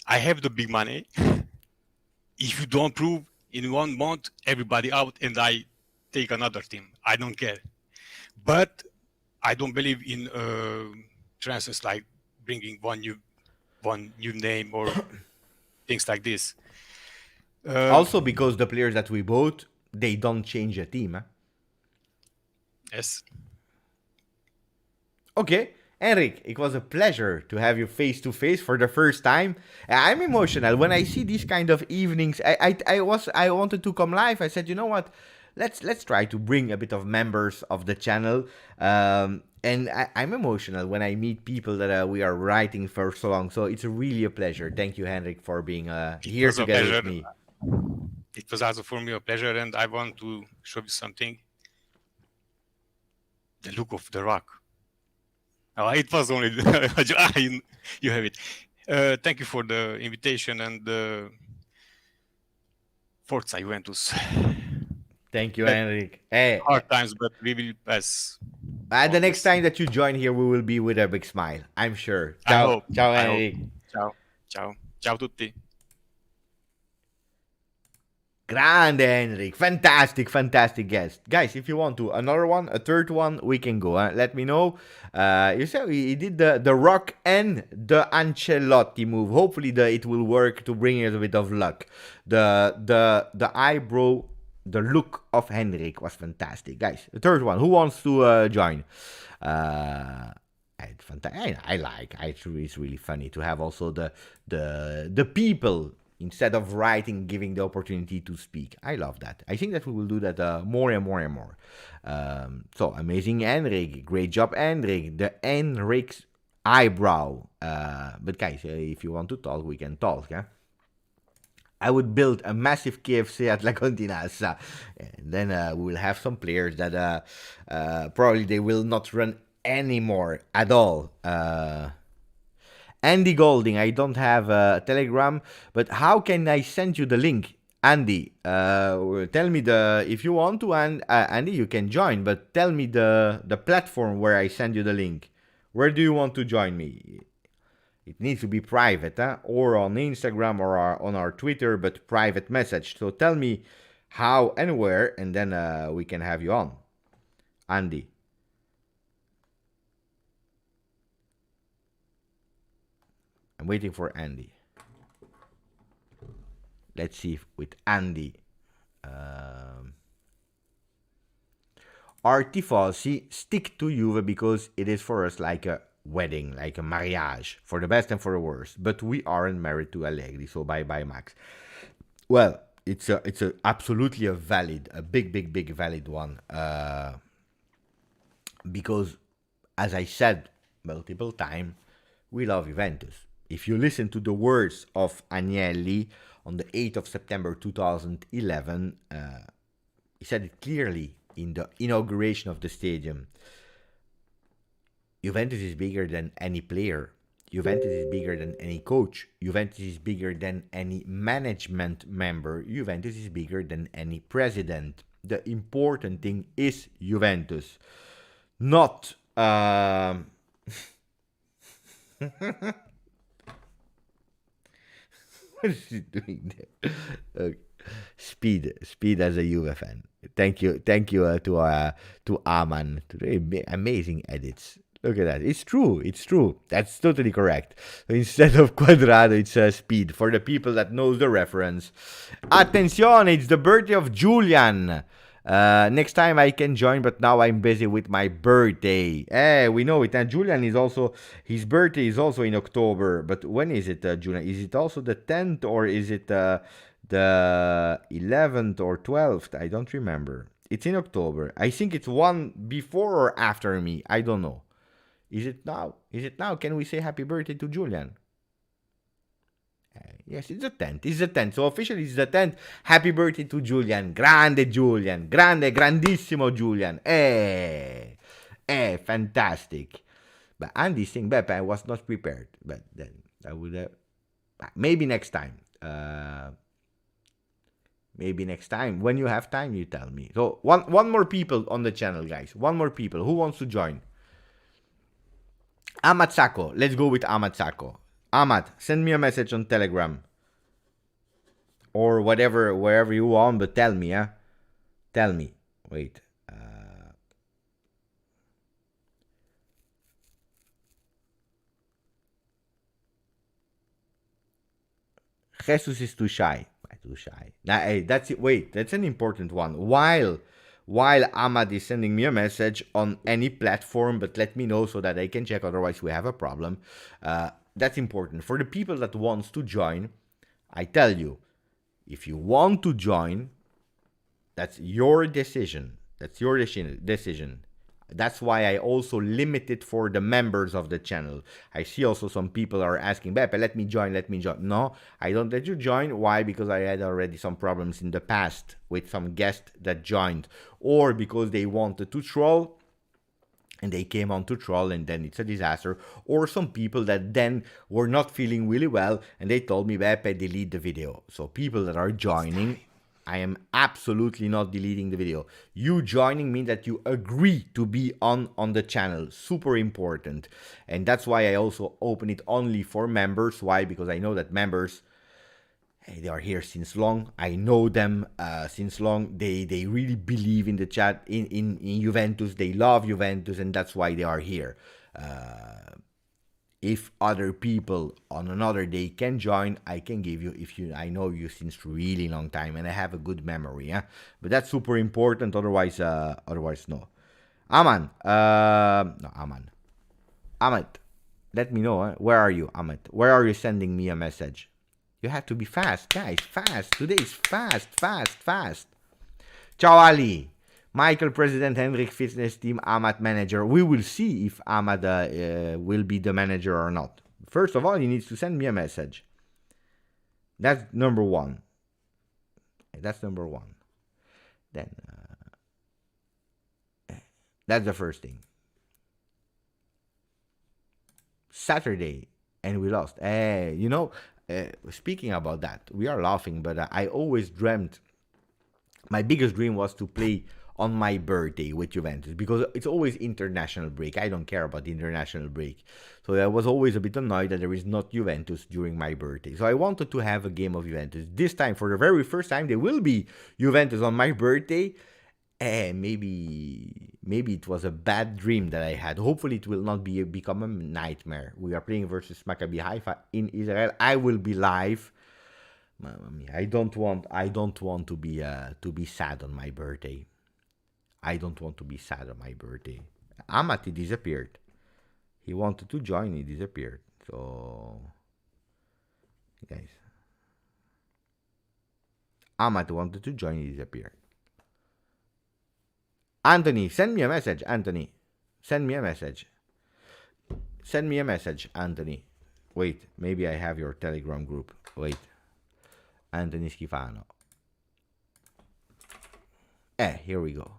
I have the big money. If you don't prove in 1 month, everybody out, and I take another team. I don't care. But I don't believe in transfers like bringing one new name or things like this.
Also, because the players that we bought, they don't change a team. Eh?
Yes.
Okay, Henrik, it was a pleasure to have you face to face for the first time. I'm emotional when I see these kind of evenings. I wanted to come live. I said, you know what? Let's try to bring a bit of members of the channel. And I'm emotional when I meet people that we are writing for so long. So it's really a pleasure. Thank you, Henrik, for being here together with me.
It was also for me a pleasure, and I want to show you something. The look of the rock. Oh, it was only you have it. Thank you for the invitation, and Forza Juventus.
Thank you,
Like
Henrik. Hey,
hard times, but we will pass
the
all
next
this.
time that you join here, we will be with a big smile. I'm sure.
I
Ciao,
hope.
ciao,
I hope.
Henrik.
Ciao. Ciao. Ciao tutti.
Grande, Henrik. Fantastic, fantastic guest. Guys, if you want to, another one, a third one, we can go. Let me know. You said he did the rock and the Ancelotti move. Hopefully it will work to bring a bit of luck. The eyebrow, the look of Henrik was fantastic. Guys, the third one. Who wants to join? It's fantastic. I like. It's really funny to have also the people instead of writing, giving the opportunity to speak. I love that. I think that we will do that more and more and more. So amazing, Henrik. Great job, Henrik. The Henrik's eyebrow. But guys, if you want to talk, we can talk. Yeah. I would build a massive KFC at La Continassa. And then we will have some players that probably they will not run anymore at all. Andy Golding, I don't have a Telegram, but how can I send you the link? Andy, tell me if you want to, and Andy, you can join, but tell me the platform where I send you the link. Where do you want to join me? It needs to be private, or on Instagram or on our Twitter, but private message. So tell me how and where, and then we can have you on. Andy. I'm waiting for Andy. Let's see if with Andy. Our tifosi stick to Juve because it is for us like a wedding, like a marriage, for the best and for the worst. But we aren't married to Allegri, so bye bye Max. Well, it's a absolutely a big valid one. Because, as I said multiple times, we love Juventus. If you listen to the words of Agnelli on the 8th of September 2011, he said it clearly in the inauguration of the stadium. Juventus is bigger than any player. Juventus is bigger than any coach. Juventus is bigger than any management member. Juventus is bigger than any president. The important thing is Juventus. Not... What is he doing there? Okay. Speed as a Juve fan. Thank you to Aman. Amazing edits. Look at that. It's true. That's totally correct. So instead of Quadrado, it's Speed. For the people that knows the reference. Attenzione, it's the birthday of Julian. Next time I can join, but now I'm busy with my birthday. We know it. And Julian is also, his birthday is also in October. But when is it, Julian? Is it also the 10th or is it the 11th or 12th? I don't remember. It's in October. I think it's one before or after me. I don't know. Is it now? Can we say happy birthday to Julian? Yes, it's the 10th. So officially it's the 10th. Happy birthday to Julian. Grande Julian. Grandissimo Julian. Fantastic. But Andy saying, Beppe, I was not prepared. But then I would have... Maybe next time. Maybe next time. When you have time, you tell me. So one more people on the channel, guys. One more people. Who wants to join? Ahmad Sacco. Let's go with Ahmad Sacco. Ahmad, send me a message on Telegram. Or whatever, wherever you want, but tell me, Tell me. Wait. Jesus is too shy. Too shy. That's it. Wait, that's an important one. While Ahmad is sending me a message on any platform, but let me know so that I can check. Otherwise, we have a problem. That's important. For the people that wants to join, I tell you, if you want to join, that's your decision. That's your decision. That's why I also limit it for the members of the channel. I see also some people are asking, Beppe, let me join. No, I don't let you join. Why? Because I had already some problems in the past with some guests that joined. Or because they wanted to troll and they came on to troll and then it's a disaster. Or some people that then were not feeling really well and they told me, Beppe, delete the video. So people that are joining, I am absolutely not deleting the video. You joining means that you agree to be on the channel. Super important. And that's why I also open it only for members. Why? Because I know that members, they are here since long. I know them since long. They really believe in the chat, in Juventus. They love Juventus, and that's why they are here. If other people on another day can join, I can give you, I know you since really long time and I have a good memory, yeah. But that's super important. Otherwise, no. Ahmad, let me know. Where are you, Ahmad? Where are you sending me a message? You have to be fast, guys. Fast. Today is fast. Ciao, Ali. Michael, President, Henrik, Fitness Team, Ahmad, Manager. We will see if Ahmad will be the manager or not. First of all, he needs to send me a message. That's number one. Then, that's the first thing. Saturday, and we lost. Speaking about that, we are laughing, but I always dreamt, my biggest dream was to play on my birthday with Juventus, because it's always international break. I don't care about the international break. So I was always a bit annoyed that there is not Juventus during my birthday. So I wanted to have a game of Juventus. This time, for the very first time, there will be Juventus on my birthday. Maybe it was a bad dream that I had. Hopefully it will not become a nightmare. We are playing versus Maccabi Haifa in Israel. I will be live. I don't want to be sad on my birthday. Ahmad, he disappeared. He wanted to join, he disappeared. So, guys, Ahmad wanted to join, he disappeared. Anthony, send me a message. Anthony, send me a message. Anthony. Wait, maybe I have your Telegram group. Wait. Anthony Schifano. Here we go.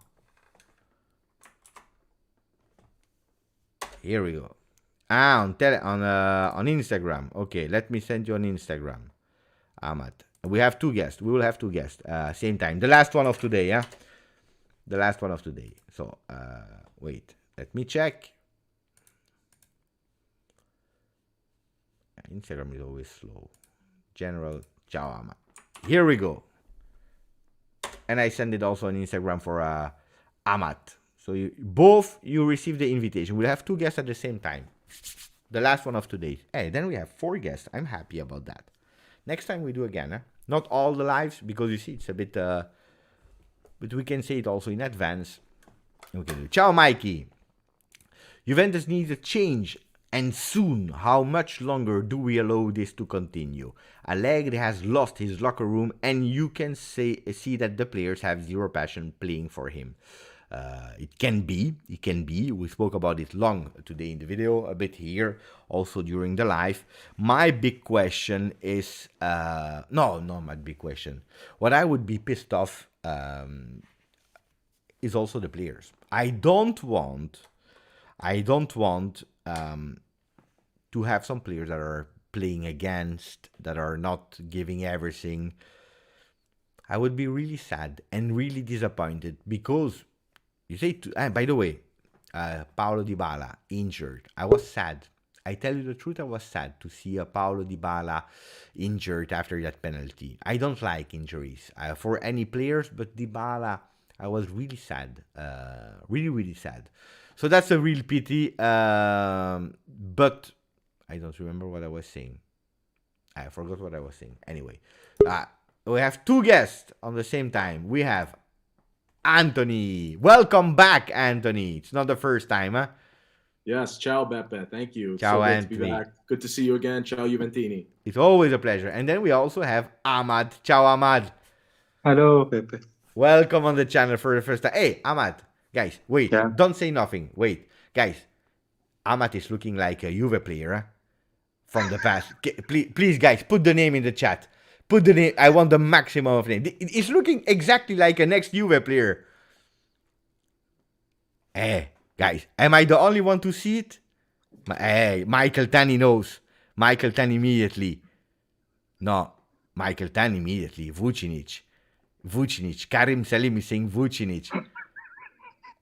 On Instagram. Okay, let me send you on Instagram. Ahmad. We have two guests. We will have two guests. Same time. The last one of today, yeah? So, wait. Let me check. Instagram is always slow. General Ciao Ahmad. Here we go. And I send it also on Instagram for Ahmad. So you receive the invitation. We'll have two guests at the same time. The last one of today. Then we have 4 guests. I'm happy about that. Next time we do again. Not all the lives, because you see it's a bit... but we can say it also in advance. We can do. Ciao, Mikey. Juventus needs a change. And soon. How much longer do we allow this to continue? Allegri has lost his locker room, and you can see that the players have zero passion playing for him. It can be. We spoke about it long today in the video, a bit here, also during the live. My big question is... my big question. What I would be pissed off is also the players. I don't want to have some players that are playing against, that are not giving everything. I would be really sad and really disappointed, because you say, by the way, Paulo Dybala injured. I was sad. I tell you the truth, I was sad to see a Paulo Dybala injured after that penalty. I don't like injuries for any players, but Dybala, I was really sad. Really sad. So that's a real pity. But I don't remember what I was saying. I forgot what I was saying. Anyway, we have 2 guests on the same time. We have Anthony. Welcome back, Anthony. It's not the first time, huh?
Yes, ciao Beppe. Thank you.
Ciao,
so
Anthony.
Good to be back. Good to see you again. Ciao Juventini.
It's always a pleasure. And then we also have Ahmad. Ciao, Ahmad.
Hello, Pepe.
Welcome on the channel for the first time. Hey, Ahmad. Guys, wait.
Yeah.
Don't say nothing. Wait. Guys, Ahmad is looking like a Juve player, huh? From the past. Please, guys, put the name in the chat. Put the name. I want the maximum of name. It's looking exactly like a next Juve player. Hey, guys, am I the only one to see it? Hey, Michael Tani knows. Michael Tani immediately. No, Michael Tani immediately. Vucinic. Vucinic. Karim Salim is saying Vucinic.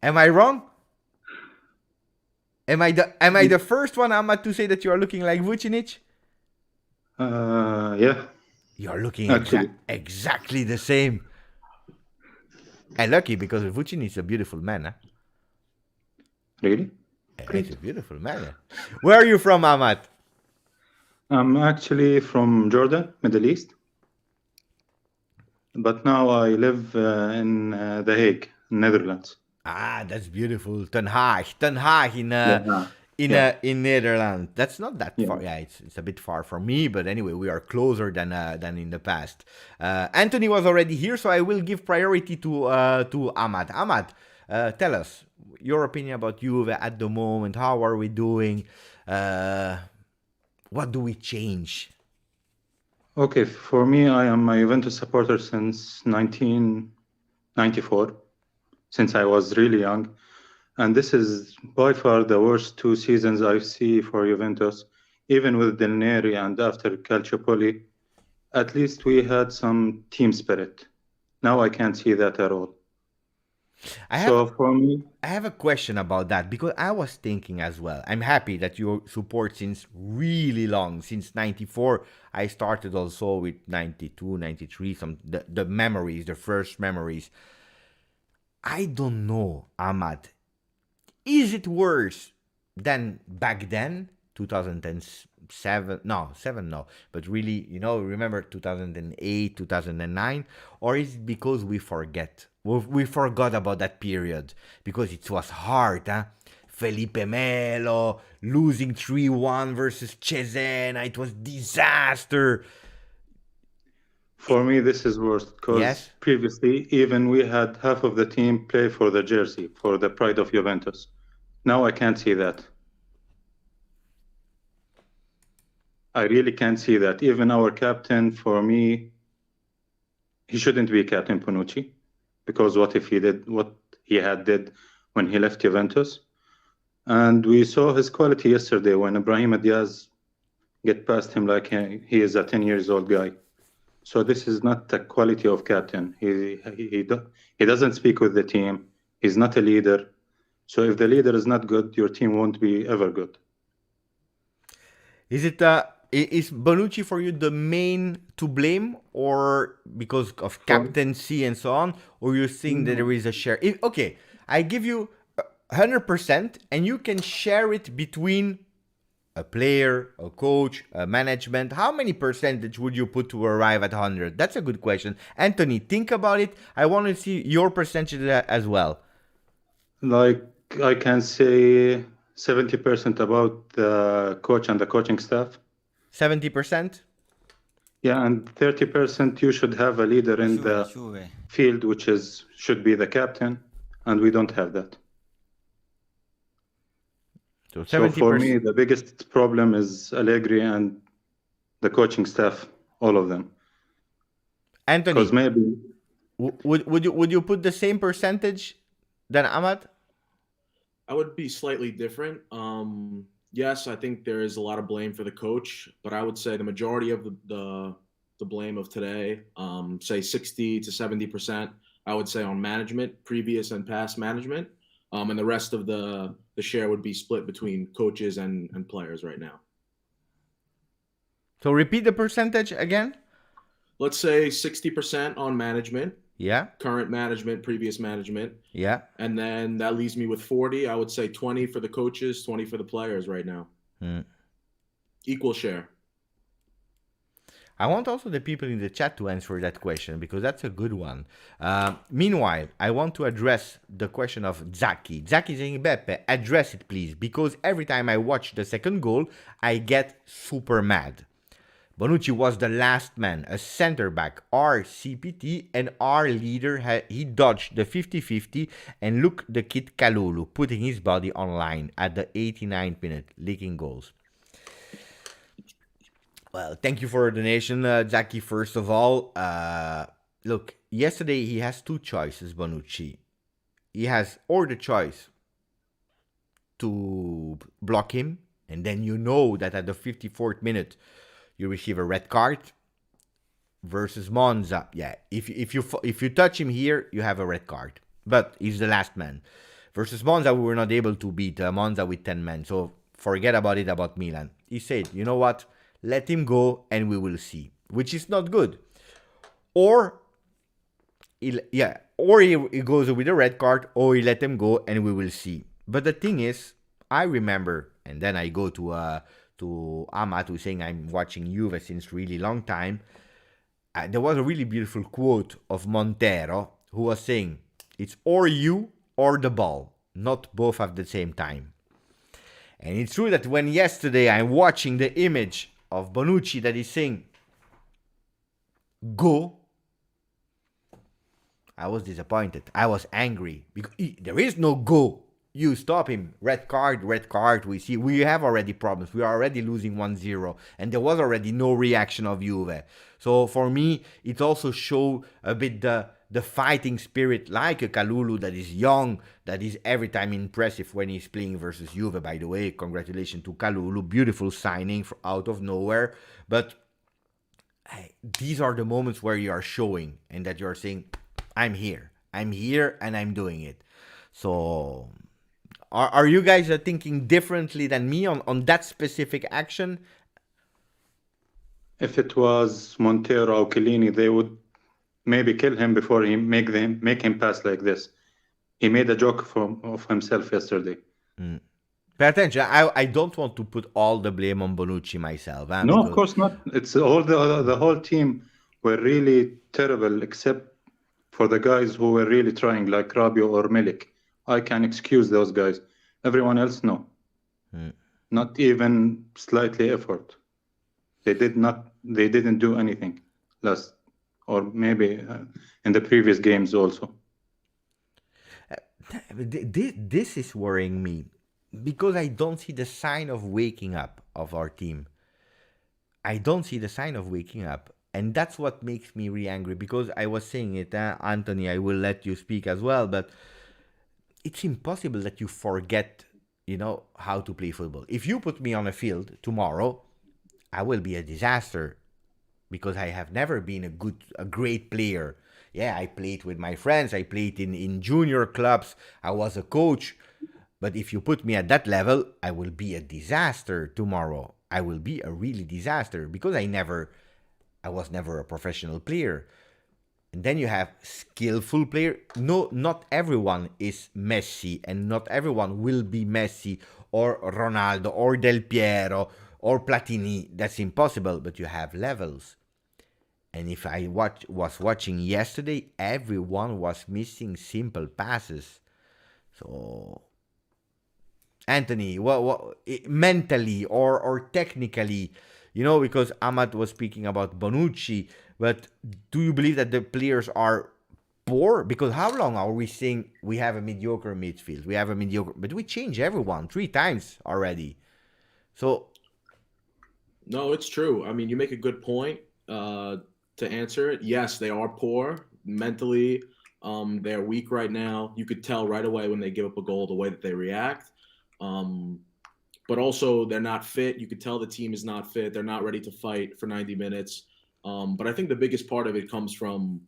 Am I wrong? Am I the first one, Ahmad, to say that you are looking like Vucinic?
Yeah,
You are looking
actually.
exactly the same. And lucky because Vucinic is a beautiful man, huh?
Really?
He's a beautiful man. Yeah. Where are you from, Ahmad?
I'm actually from Jordan, Middle East. But now I live in The Hague, Netherlands.
Ah, that's beautiful. Den Haag. Den Haag in Netherlands. That's not that far. Yeah, it's a bit far from me, but anyway, we are closer than in the past. Anthony was already here, so I will give priority to Ahmad. Ahmad, tell us your opinion about Juve at the moment. How are we doing? What do we change?
Okay, for me, I am a Juventus supporter since 1994, since I was really young. And this is by far the worst 2 seasons I see for Juventus, even with Del Neri and after Calcio. At least we had some team spirit. Now I can't see that at all. For me,
I have a question about that because I was thinking as well. I'm happy that you support since really long, since 94. I started also with 92, 93, the memories, the first memories. I don't know, Ahmad. Is it worse than back then, 2007? No, 7 no. But really, remember 2008, 2009? Or is it because we forget? We forgot about that period because it was hard, huh? Felipe Melo losing 3-1 versus Cesena. It was disaster.
For me, this is worse because previously, even we had half of the team play for the jersey, for the pride of Juventus. Now I can't see that. I really can't see that. Even our captain, for me, he shouldn't be Captain Bonucci, because what if he did what he did when he left Juventus? And we saw his quality yesterday when Ibrahim Diaz get past him like he is a 10 years old guy. So this is not the quality of captain. He doesn't speak with the team. He's not a leader. So if the leader is not good, your team won't be ever good.
Is Bonucci for you the main to blame, or because of captaincy and so on, or you think that there is a share? Okay, I give you 100%, and you can share it between a player, a coach, a management. How many percentage would you put to arrive at 100? That's a good question. Anthony, think about it. I want to see your percentage as well.
Like I can say 70% about the coach and the coaching staff.
70%?
Yeah, and 30% you should have a leader in the field, which should be the captain, and we don't have that. So for me, the biggest problem is Allegri and the coaching staff, all of them.
Anthony,
because maybe
would you put the same percentage than Ahmad?
I would be slightly different. Yes, I think there is a lot of blame for the coach, but I would say the majority of the blame of today, say 60 to 70%, I would say on management, previous and past management, and the rest of the share would be split between coaches and players right now.
So repeat the percentage again.
Let's say 60% on management.
Yeah.
Current management, previous management.
Yeah.
And then that leaves me with 40. I would say 20 for the coaches, 20 for the players right now. Equal share.
I want also the people in the chat to answer that question because that's a good one. Meanwhile, I want to address the question of Zaki. Zaki saying, Beppe, address it please, because every time I watch the second goal, I get super mad. Bonucci was the last man, a center-back, our CPT, and our leader. He dodged the 50-50 and look the kid Kalulu, putting his body on line at the 89th minute, leaking goals. Well, thank you for your donation, Zaki, first of all. Look, yesterday he has two choices, Bonucci. He has or the choice to block him, and then you know that at the 54th minute, you receive a red card, versus Monza. Yeah, if you touch him here, you have a red card. But he's the last man. Versus Monza, we were not able to beat Monza with 10 men. So forget about it about Milan. He said, you know what? Let him go and we will see. Which is not good. Or he goes with a red card, or he let him go and we will see. But the thing is, I remember, and then I go to Ahmad, who's saying I'm watching Juve since really long time. There was a really beautiful quote of Montero who was saying, it's or you or the ball, not both at the same time. And it's true that when yesterday I'm watching the image of Bonucci that is saying, go, I was disappointed. I was angry because there is no go. You stop him. Red card, red card. We have already problems. We are already losing 1-0. And there was already no reaction of Juve. So for me, it also showed a bit the fighting spirit like a Kalulu that is young, that is every time impressive when he's playing versus Juve. By the way, congratulations to Kalulu. Beautiful signing out of nowhere. But these are the moments where you are showing and that you are saying, I'm here and I'm doing it. So are you guys thinking differently than me on that specific action?
If it was Montero or Chiellini, they would maybe kill him before he make him pass like this. He made a joke of himself yesterday.
Pay attention. I don't want to put all the blame on Bonucci myself.
No, of course not. It's all the whole team were really terrible, except for the guys who were really trying, like Rabiot or Milik. I can excuse those guys. Everyone else, no. Not even slightly effort. They didn't do anything last, or maybe in the previous games also.
This is worrying me because I don't see the sign of waking up of our team. I don't see the sign of waking up. And that's what makes me really angry because I was saying it, Anthony, I will let you speak as well, but it's impossible that you forget, how to play football. If you put me on a field tomorrow, I will be a disaster because I have never been a great player. Yeah, I played with my friends, I played in junior clubs, I was a coach, but if you put me at that level, I will be a disaster tomorrow. I will be a really disaster because I was never a professional player. And then you have skillful player. No, not everyone is Messi and not everyone will be Messi or Ronaldo or Del Piero or Platini. That's impossible, but you have levels. And if I was watching yesterday, everyone was missing simple passes. So, Anthony, what mentally or technically, because Ahmad was speaking about Bonucci, but do you believe that the players are poor? Because how long are we saying we have a mediocre midfield? We have a mediocre, but we change everyone 3 times already. So,
no, it's true. I mean, you make a good point to answer it. Yes, they are poor mentally. They're weak right now. You could tell right away when they give up a goal the way that they react. But also they're not fit. You could tell the team is not fit. They're not ready to fight for 90 minutes. But I think the biggest part of it comes from,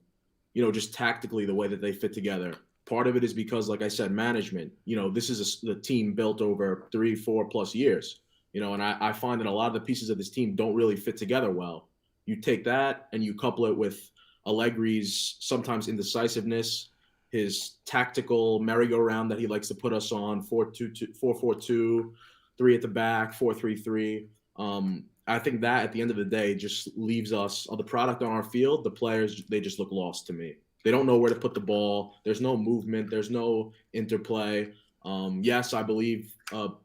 just tactically the way that they fit together. Part of it is because, like I said, management. This is the team built over 3-4 plus years. And I find that a lot of the pieces of this team don't really fit together well. You take that and you couple it with Allegri's sometimes indecisiveness, his tactical merry-go-round that he likes to put us on, 4-4-2, 3 at the back, 4-3-3. I think that at the end of the day just leaves us the product on our field. The players, they just look lost to me. They don't know where to put the ball. There's no movement. There's no interplay. Yes, I believe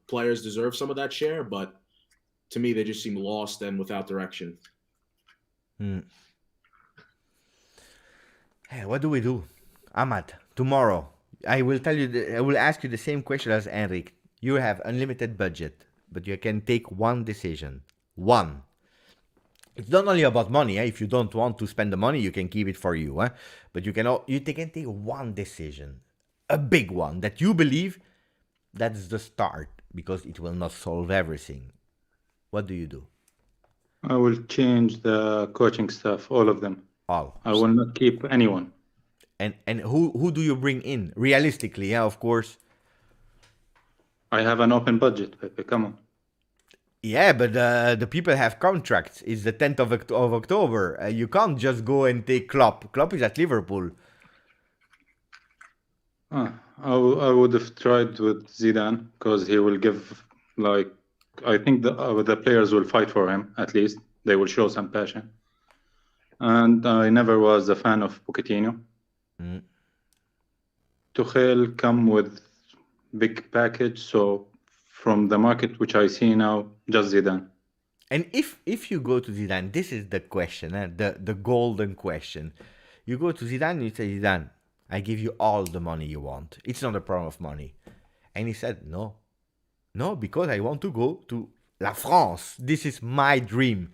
players deserve some of that share, but to me, they just seem lost and without direction.
Hey, what do we do? Ahmad, tomorrow, I will ask you the same question as Henrik. You have unlimited budget, but you can take one decision. One. It's not only about money. If you don't want to spend the money, you can keep it for you. But you can take one decision, a big one that you believe that's the start, because it will not solve everything. What do you do?
I will change the coaching staff, all of them.
All.
I will not keep anyone.
And who do you bring in? Realistically, yeah, of course.
I have an open budget, Pepe. Come on.
Yeah, but the people have contracts. It's the 10th of October. You can't just go and take Klopp. Klopp is at Liverpool.
I would have tried with Zidane because he will give, like, I think the players will fight for him, at least. They will show some passion. And I never was a fan of Pochettino. Tuchel come with big package, so from the market which I see now, just Zidane.
And if you go to Zidane, this is the question, the golden question. You go to Zidane and you say, Zidane, I give you all the money you want. It's not a problem of money. And he said, no, because I want to go to La France. This is my dream.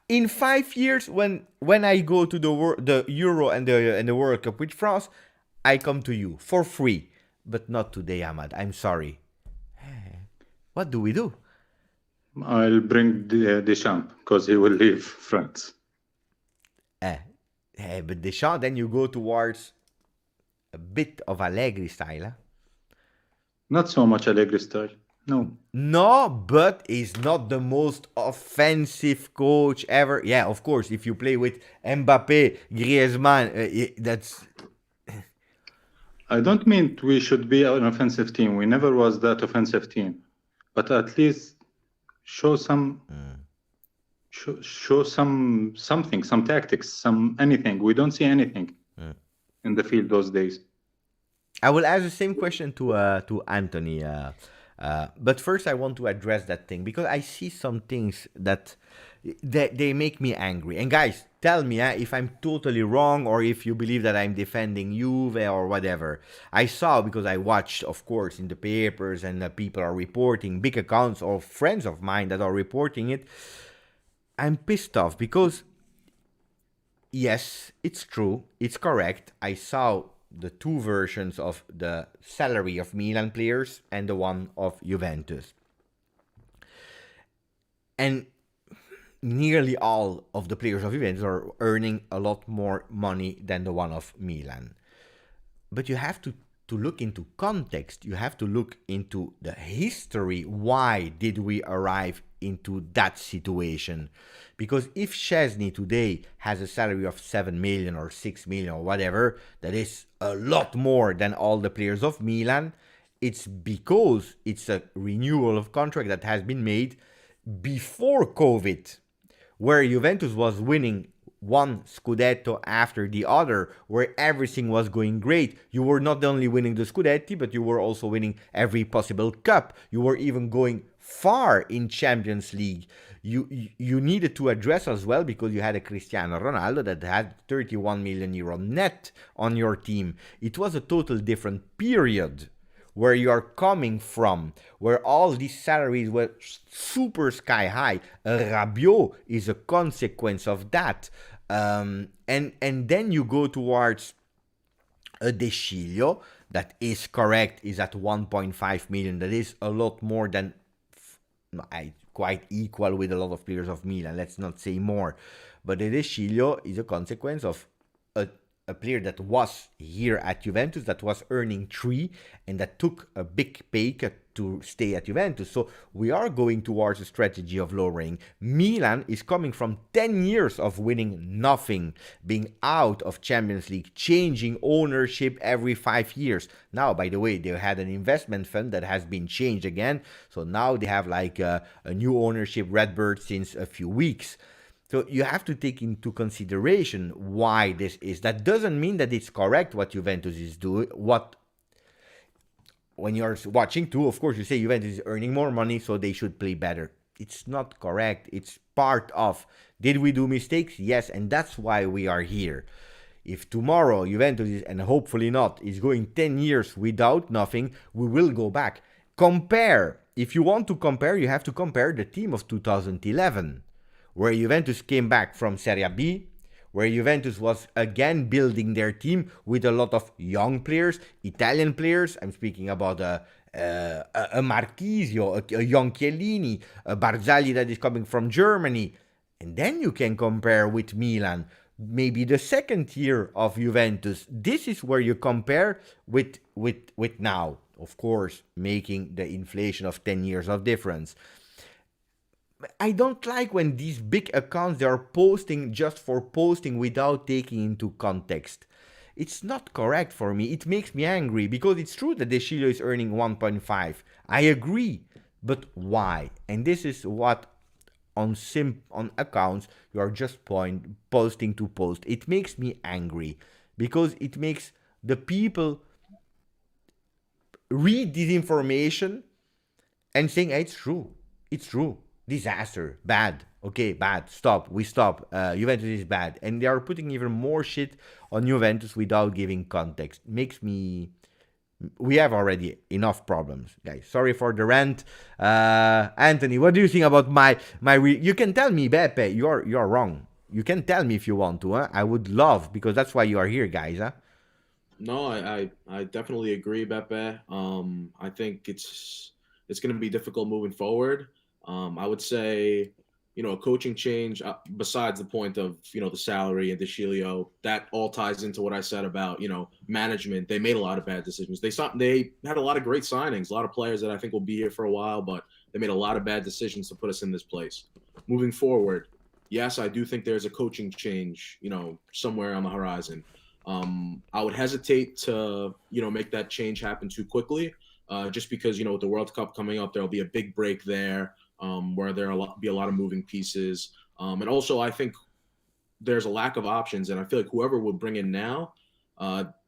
In 5 years, when I go to the Euro and the World Cup with France, I come to you for free. But not today, Ahmad. I'm sorry. What do we do?
I'll bring Deschamps because he will leave France.
But Deschamps, then you go towards a bit of Allegri style. Huh?
Not so much Allegri style.
No, but he's not the most offensive coach ever. Yeah, of course, if you play with Mbappe, Griezmann, that's...
I don't mean we should be an offensive team. We never was that offensive team. But at least show some... Show something, some tactics, some anything. We don't see anything in the field those days.
I will ask the same question to Anthony. But first, I want to address that thing because I see some things that they make me angry. And guys, tell me if I'm totally wrong or if you believe that I'm defending Juve or whatever. I saw, because I watched, of course, in the papers and people are reporting, big accounts or friends of mine that are reporting it. I'm pissed off because, yes, it's true, it's correct. I saw the two versions of the salary of Milan players and the one of Juventus. And nearly all of the players of Juventus are earning a lot more money than the one of Milan. But you have to look into context. You have to look into the history. Why did we arrive into that situation? Because if Szczesny today has a salary of 7 million or 6 million or whatever, that is a lot more than all the players of Milan. It's because it's a renewal of contract that has been made before COVID, where Juventus was winning one Scudetto after the other, where everything was going great. You were not only winning the Scudetti, but you were also winning every possible cup. You were even going far in Champions League. You needed to address as well, because you had a Cristiano Ronaldo that had 31 million euro net on your team. It was a total different period where you are coming from, where all these salaries were super sky high. Rabiot is a consequence of that. And then you go towards a De Sciglio, that is correct, is at 1.5 million. That is a lot more than, quite equal with a lot of players of Milan, let's not say more. But De Sciglio is a consequence of a player that was here at Juventus, that was earning 3, and that took a big pay cut to stay at Juventus. So we are going towards a strategy of lowering. Milan is coming from 10 years of winning nothing, being out of Champions League, changing ownership every 5 years. Now, by the way, they had an investment fund that has been changed again. So now they have like a new ownership, Redbird, since a few weeks. So you have to take into consideration why this is. That doesn't mean that it's correct what Juventus is doing. When you're watching too, of course, you say Juventus is earning more money, so they should play better. It's not correct. It's part of. Did we do mistakes? Yes, and that's why we are here. If tomorrow Juventus is, and hopefully not, is going 10 years without nothing, we will go back. Compare. If you want to compare, you have to compare the team of 2011. Where Juventus came back from Serie B, where Juventus was again building their team with a lot of young players, Italian players. I'm speaking about a Marchisio, a young Chiellini, a Barzagli that is coming from Germany. And then you can compare with Milan, maybe the second tier of Juventus. This is where you compare with now, of course, making the inflation of 10 years of difference. I don't like when these big accounts they are posting just for posting without taking into context. It's not correct for me. It makes me angry because it's true that De Sciglio is earning 1.5. I agree, but why? And this is what on accounts you are just posting to post. It makes me angry because it makes the people read this information and saying, hey, it's true. It's true. Disaster. Bad. Okay, bad. Stop. We stop. Juventus is bad. And they are putting even more shit on Juventus without giving context. Makes me... We have already enough problems, guys. Sorry for the rant. Anthony, what do you think about you can tell me, Beppe, you're wrong. You can tell me if you want to, huh? I would love, because that's why you are here, guys, huh?
No, I definitely agree, Beppe. I think it's going to be difficult moving forward. I would say, a coaching change, besides the point of, the salary and De Sciglio, that all ties into what I said about, management. They made a lot of bad decisions. They had a lot of great signings, a lot of players that I think will be here for a while, but they made a lot of bad decisions to put us in this place. Moving forward, yes, I do think there's a coaching change, somewhere on the horizon. I would hesitate to, make that change happen too quickly, just because, with the World Cup coming up, there'll be a big break there. Where there'll be a lot of moving pieces. And also, I think there's a lack of options. And I feel like whoever would bring in now,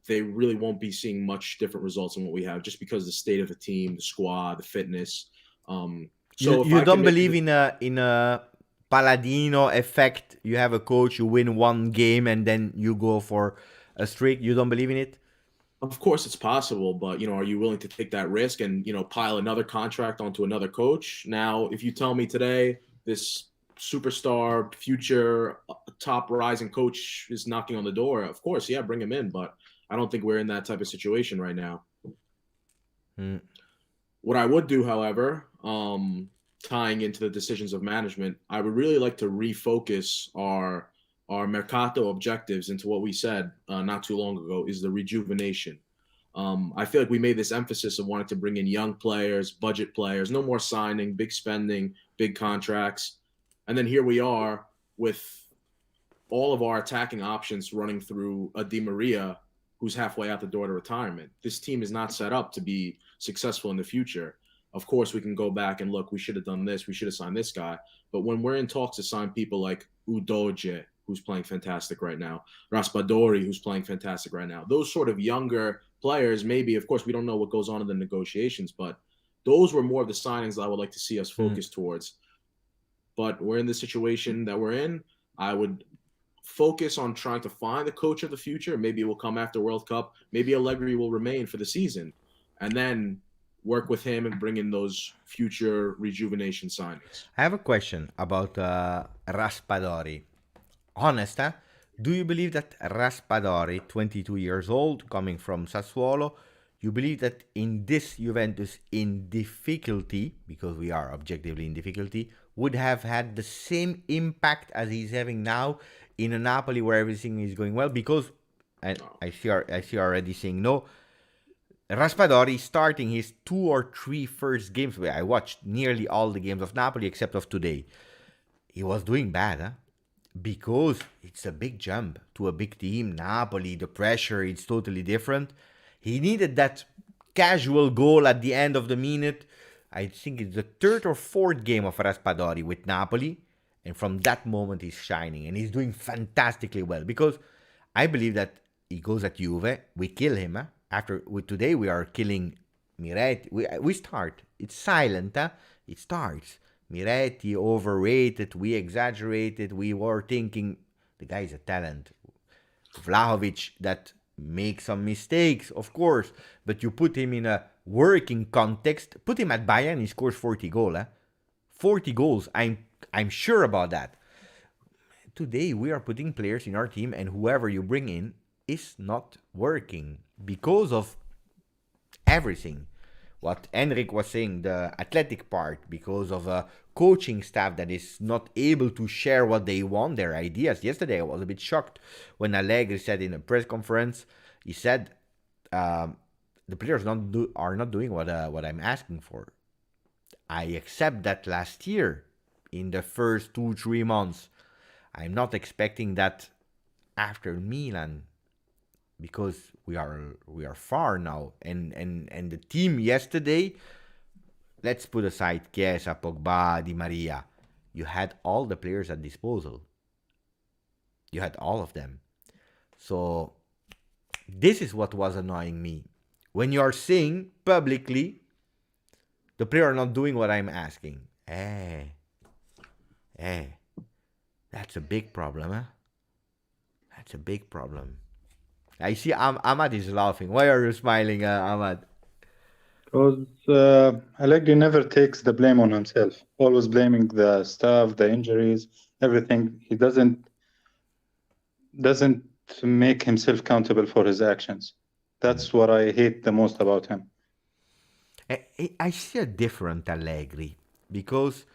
they really won't be seeing much different results than what we have just because of the state of the team, the squad, the fitness.
So you don't believe in a Paladino effect? You have a coach, you win one game, and then you go for a streak? You don't believe in it?
Of course it's possible, but, are you willing to take that risk and, pile another contract onto another coach? Now, if you tell me today this superstar, future, top rising coach is knocking on the door, of course, yeah, bring him in. But I don't think we're in that type of situation right now. What I would do, however, tying into the decisions of management, I would really like to refocus our Mercato objectives into what we said not too long ago is the rejuvenation. I feel like we made this emphasis of wanting to bring in young players, budget players, no more signing, big spending, big contracts. And then here we are with all of our attacking options running through a Di Maria who's halfway out the door to retirement. This team is not set up to be successful in the future. Of course, we can go back and look, we should have done this, we should have signed this guy. But when we're in talks to sign people like Udoge, who's playing fantastic right now, Raspadori, who's playing fantastic right now. Those sort of younger players, maybe, of course, we don't know what goes on in the negotiations, but those were more of the signings I would like to see us focus towards. But we're in the situation that we're in. I would focus on trying to find the coach of the future. Maybe it will come after World Cup. Maybe Allegri will remain for the season. And then work with him and bring in those future rejuvenation signings.
I have a question about Raspadori. Honest, huh? Do you believe that Raspadori, 22 years old, coming from Sassuolo, you believe that in this Juventus in difficulty, because we are objectively in difficulty, would have had the same impact as he's having now in a Napoli where everything is going well? Because, and I see already saying no, Raspadori starting his 2 or 3 first games, where I watched nearly all the games of Napoli except of today. He was doing bad, huh? Because it's a big jump to a big team. Napoli, the pressure, it's totally different. He needed that casual goal at the end of the minute. I think it's the 3rd or 4th game of Raspadori with Napoli. And from that moment, he's shining. And he's doing fantastically well. Because I believe that he goes at Juve. We kill him. Huh? Today, we are killing Miretti. We start. It's silent. Huh? It starts. Miretti, overrated, we exaggerated, we were thinking, the guy is a talent. Vlahovic, that makes some mistakes, of course, but you put him in a working context, put him at Bayern, he scores 40 goals. 40 goals, I'm sure about that. Today, we are putting players in our team, and whoever you bring in is not working because of everything. what Henrik was saying, the athletic part, because of a coaching staff that is not able to share what they want, their ideas. Yesterday, I was a bit shocked when Allegri said in a press conference, he said, the players are not doing what I'm asking for. I accept that last year, in the first 2-3 months. I'm not expecting that after Milan, because we are far now, and the team yesterday, let's put aside Chiesa, Pogba, Di Maria, you had all the players at disposal. You had all of them. So this is what was annoying me. When you are saying publicly, the player are not doing what I'm asking. That's a big problem, huh? That's a big problem. I see Ahmad is laughing. Why are you smiling, Ahmad?
Because Allegri never takes the blame on himself. Always blaming the staff, the injuries, everything. He doesn't make himself accountable for his actions. That's what I hate the most about him.
I see a different Allegri, because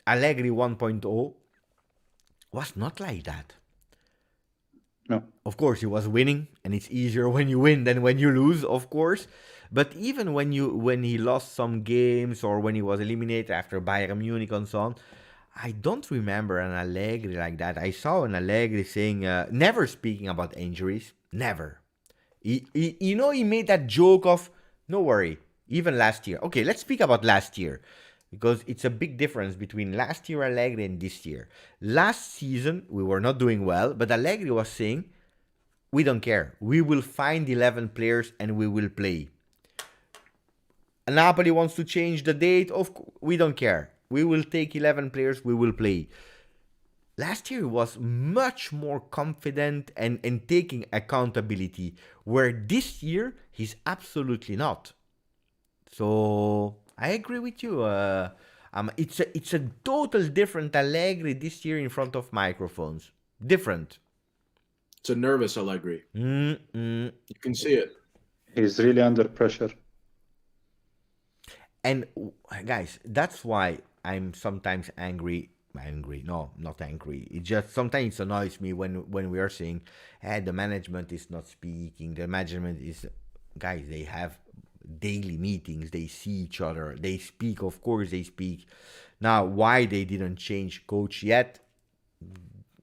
Allegri 1.0 was not like that.
No.
Of course, he was winning, and it's easier when you win than when you lose, of course. But even when he lost some games, or when he was eliminated after Bayern Munich and so on, I don't remember an Allegri like that. I saw an Allegri saying, never speaking about injuries, never. He made that joke of, no worry, even last year. Okay, let's speak about last year, because it's a big difference between last year Allegri and this year. Last season, we were not doing well, but Allegri was saying, we don't care. We will find 11 players and we will play. Napoli wants to change the date. We don't care. We will take 11 players, we will play. Last year was much more confident and taking accountability, where this year he's absolutely not. So I agree with you. It's a total different Allegri this year in front of microphones. Different.
It's a nervous Allegri. You can see it.
He's really under pressure.
And guys, that's why I'm sometimes angry. No, not angry. It just sometimes annoys me when we are saying, the management is not speaking. The management is, guys, they have daily meetings. They see each other. They speak. Of course, they speak. Now, why they didn't change coach yet?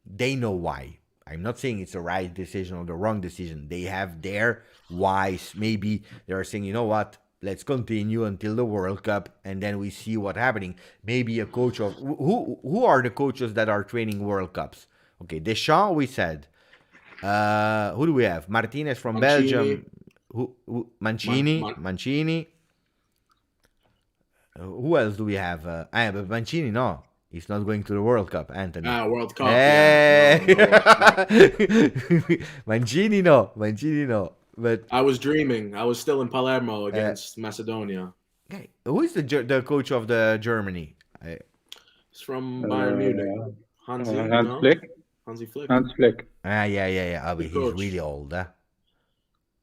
They know why. I'm not saying it's the right decision or the wrong decision. They have their whys. Maybe they're saying, you know what? Let's continue until the World Cup, and then we see what's happening. Maybe a coach of who are the coaches that are training World Cups? Okay, Deschamps, we said. Who do we have? Martinez from Belgium. Mancini. Mancini. Who else do we have? But Mancini, no. He's not going to the World Cup, Anthony.
World Cup.
Hey.
Yeah. No.
Mancini, no. But
I was dreaming. I was still in Palermo against Macedonia.
Okay, who is the coach of the Germany?
It's from Bayern Munich. Hansi
Flick.
Hansi Flick.
Hans Flick.
Yeah. But he's
coach.
really old, huh?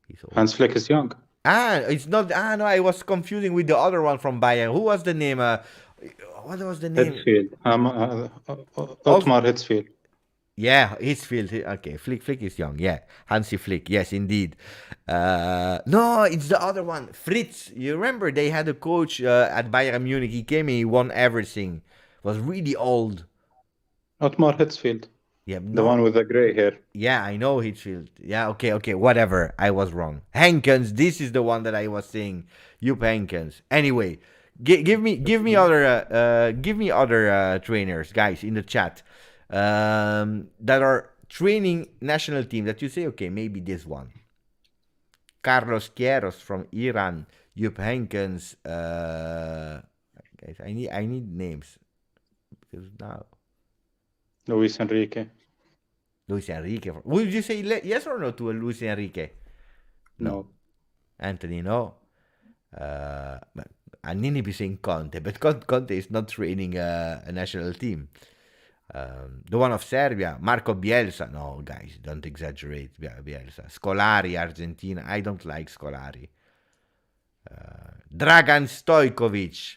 He's old.
Hans Flick is young.
It's not. No, I was confusing with the other one from Bayern. Who was the name? What was the name?
Hitzfeld. Otmar Hitzfeld.
Yeah, Hitzfeld. Okay, Flick is young. Yeah, Hansi Flick. Yes, indeed. No, it's the other one. Fritz. You remember they had a coach at Bayern Munich. He came and he won everything. Was really old.
Otmar Hitzfeld.
Yeah,
The one with the gray hair.
Yeah, I know Hitzfeld. Yeah, okay, whatever. I was wrong. Henkens. This is the one that I was saying. Jupp Henkens. Anyway, give me other trainers, guys, in the chat. That are training national team that you say, okay, maybe this one. Carlos Queiroz from Iran, Jupp Heynckes. Guys, I need names because now
Luis Enrique.
Would you say yes or no to Luis Enrique?
No.
Anthony, no. Annini be saying Conte, but Conte is not training a national team. The one of Serbia, Marco Bielsa. No, guys, don't exaggerate. Bielsa. Scolari, Argentina. I don't like Scolari. Dragan Stojkovic.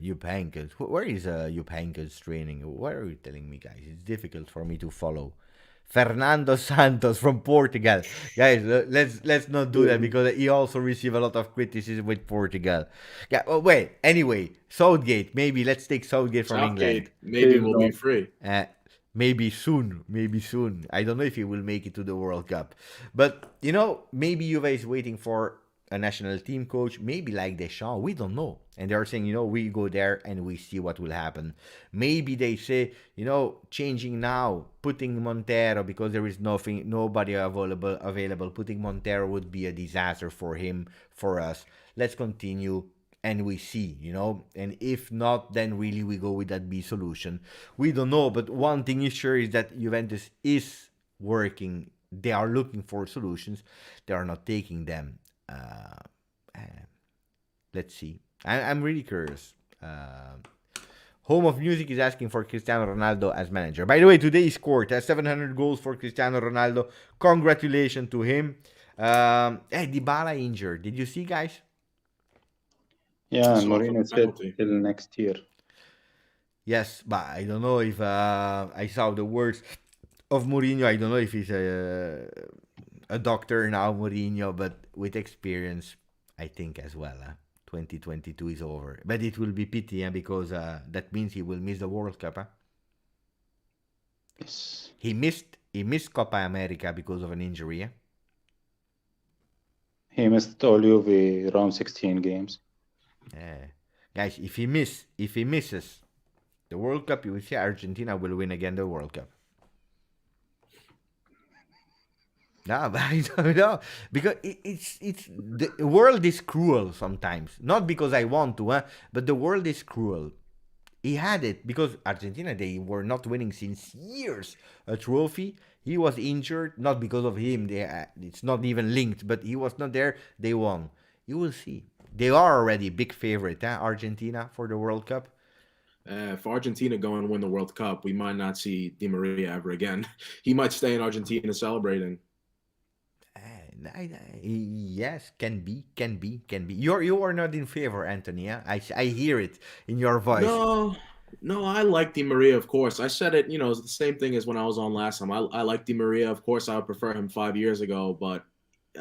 Jupp Heynckes. Where is Jupp Heynckes training? What are you telling me, guys? It's difficult for me to follow. Fernando Santos from Portugal. Guys, let's not do that because he also received a lot of criticism with Portugal. Yeah, well, wait. Anyway, Southgate. Maybe let's take Southgate from England.
Maybe we'll be free.
Maybe soon. Maybe soon. I don't know if he will make it to the World Cup. But, maybe Juve is waiting for a national team coach, maybe like Deschamps, we don't know. And they're saying, we go there and we see what will happen. Maybe they say, changing now, putting Montero because there is nobody available. Putting Montero would be a disaster for him, for us. Let's continue and we see, and if not, then really we go with that B solution. We don't know, but one thing is sure is that Juventus is working. They are looking for solutions. They are not taking them. Let's see. I'm really curious. Home of Music is asking for Cristiano Ronaldo as manager. By the way, today he scored 700 goals for Cristiano Ronaldo. Congratulations to him. Dybala injured. Did you see, guys?
Yeah, and Mourinho said till next year.
Yes, but I don't know if I saw the words of Mourinho. I don't know if he's a doctor now, Mourinho, but with experience, I think as well. 2022 is over, but it will be pity because that means he will miss the World Cup.
Yes.
He missed Copa America because of an injury.
He missed all Juve around 16 games.
Guys, if he misses the World Cup, you will see Argentina will win again the World Cup. No, but I don't know because it's the world is cruel sometimes. Not because I want to, but the world is cruel. He had it because Argentina, they were not winning since years a trophy. He was injured, not because of him. It's not even linked, but he was not there. They won. You will see. They are already big favorite, Argentina, for the World Cup.
If Argentina go and win the World Cup, we might not see Di Maria ever again. He might stay in Argentina celebrating.
Yes, can be. You are not in favor, Anthony. I hear it in your voice.
No, I like Di Maria, of course. I said it, it's the same thing as when I was on last time. I like Di Maria. Of course, I would prefer him 5 years ago, but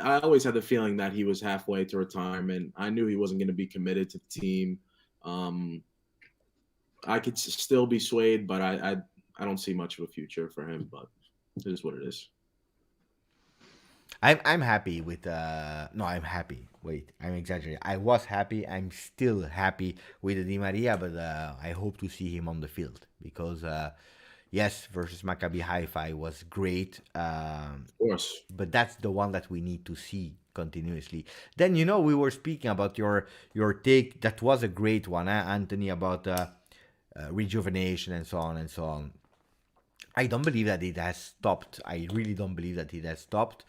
I always had the feeling that he was halfway to retirement. I knew he wasn't going to be committed to the team. I could still be swayed, but I don't see much of a future for him, but it is what it is.
I'm happy with no, I'm happy. Wait, I'm exaggerating. I was happy. I'm still happy with Di Maria, but I hope to see him on the field because yes, versus Maccabi Haifa was great.
Of course.
But that's the one that we need to see continuously. Then we were speaking about your take. That was a great one, Anthony, about rejuvenation and so on and so on. I don't believe that it has stopped. I really don't believe that it has stopped.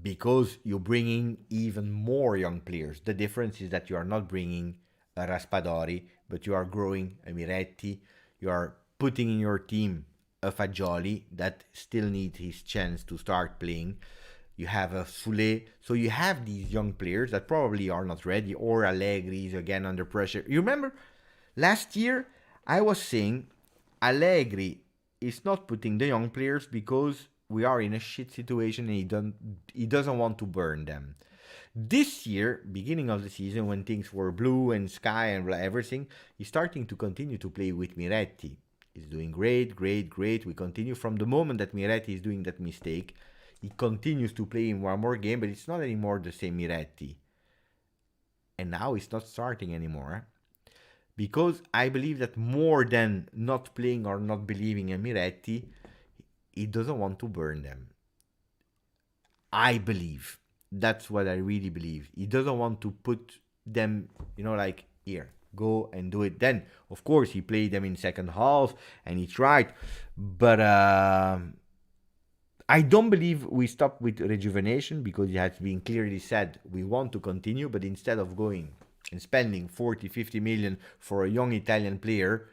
Because you're bringing even more young players. The difference is that you are not bringing a Raspadori, but you are growing a Miretti. You are putting in your team a Fagioli that still needs his chance to start playing. You have a Soule. So you have these young players that probably are not ready, or Allegri is again under pressure. You remember last year I was saying Allegri is not putting the young players because we are in a shit situation and he doesn't want to burn them. This year, beginning of the season, when things were blue and sky and everything, he's starting to continue to play with Miretti. He's doing great. We continue from the moment that Miretti is doing that mistake. He continues to play in one more game, but it's not anymore the same Miretti. And now he's not starting anymore. Because I believe that more than not playing or not believing in Miretti, he doesn't want to burn them. I believe. That's what I really believe. He doesn't want to put them, like, here, go and do it. Then, of course, he played them in second half and he tried. But I don't believe we stopped with rejuvenation because it has been clearly said we want to continue. But instead of going and spending 40, 50 million for a young Italian player,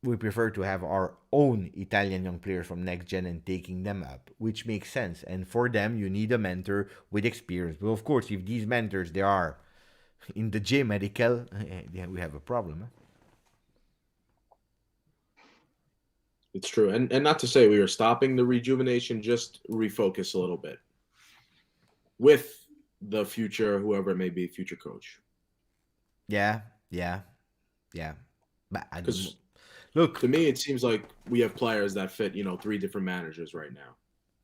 we prefer to have our own Italian young players from next gen and taking them up, which makes sense. And for them, you need a mentor with experience. But of course, if these mentors they are in the J medical, we have a problem. Huh?
It's true, and not to say we were stopping the rejuvenation, just refocus a little bit with the future, whoever it may be, future coach.
Yeah. But I don't look,
to me, it seems like we have players that fit, 3 different managers right now.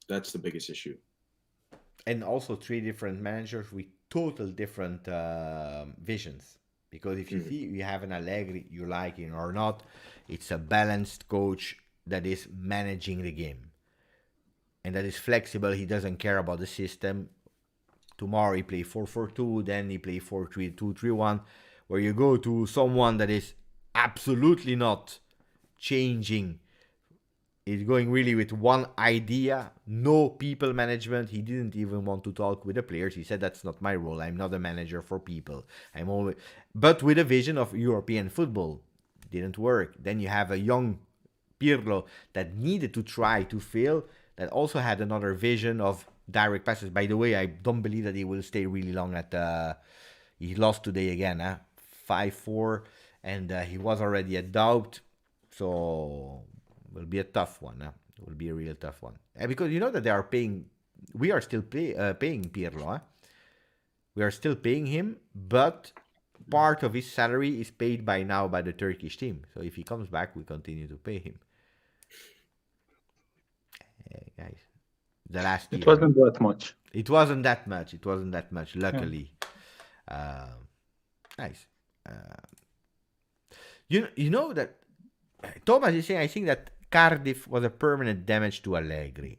That's the biggest issue.
And also 3 different managers with total different visions. Because if you see you have an Allegri, you like it or not, it's a balanced coach that is managing the game. And that is flexible. He doesn't care about the system. Tomorrow he play 4-4-2, then he play 4-3-2-3-1. Where you go to someone that is absolutely not changing. He's going really with one idea, no people management. He didn't even want to talk with the players. He said, that's not my role. I'm not a manager for people. I'm always, but with a vision of European football. Didn't work. Then you have a young Pirlo that needed to try to fail, that also had another vision of direct passes. By the way, I don't believe that he will stay really long at he lost today again, 5-4, and he was already a doubt, so will be a tough one. It will be a real tough one. Because you know that they are paying, we are still paying Pirlo. We are still paying him, but part of his salary is paid by now by the Turkish team. So if he comes back, we continue to pay him. Hey, guys, the last year.
It wasn't that much.
It wasn't that much. It wasn't that much, luckily. Yeah. Nice. You know that Thomas is saying, I think that Cardiff was a permanent damage to Allegri.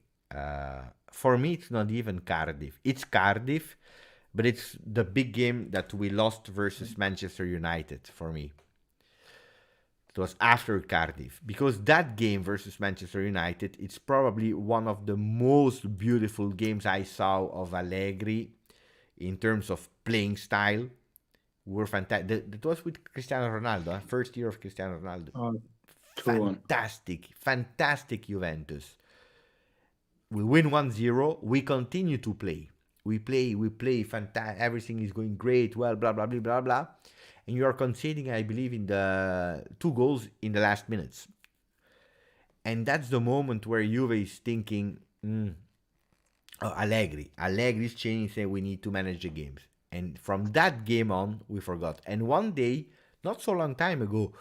For me, it's not even Cardiff. It's Cardiff, but it's the big game that we lost versus Manchester United for me. It was after Cardiff. Because that game versus Manchester United, it's probably one of the most beautiful games I saw of Allegri in terms of playing style. We were fantastic. That was with Cristiano Ronaldo, first year of Cristiano Ronaldo. Fantastic Juventus. We win 1-0. We continue to play. We play fantastic. Everything is going great. Well, blah, blah, blah, blah, blah. And you are conceding, I believe, in the 2 goals in the last minutes. And that's the moment where Juve is thinking, Allegri is changing, saying we need to manage the games. And from that game on, we forgot. And one day, not so long time ago,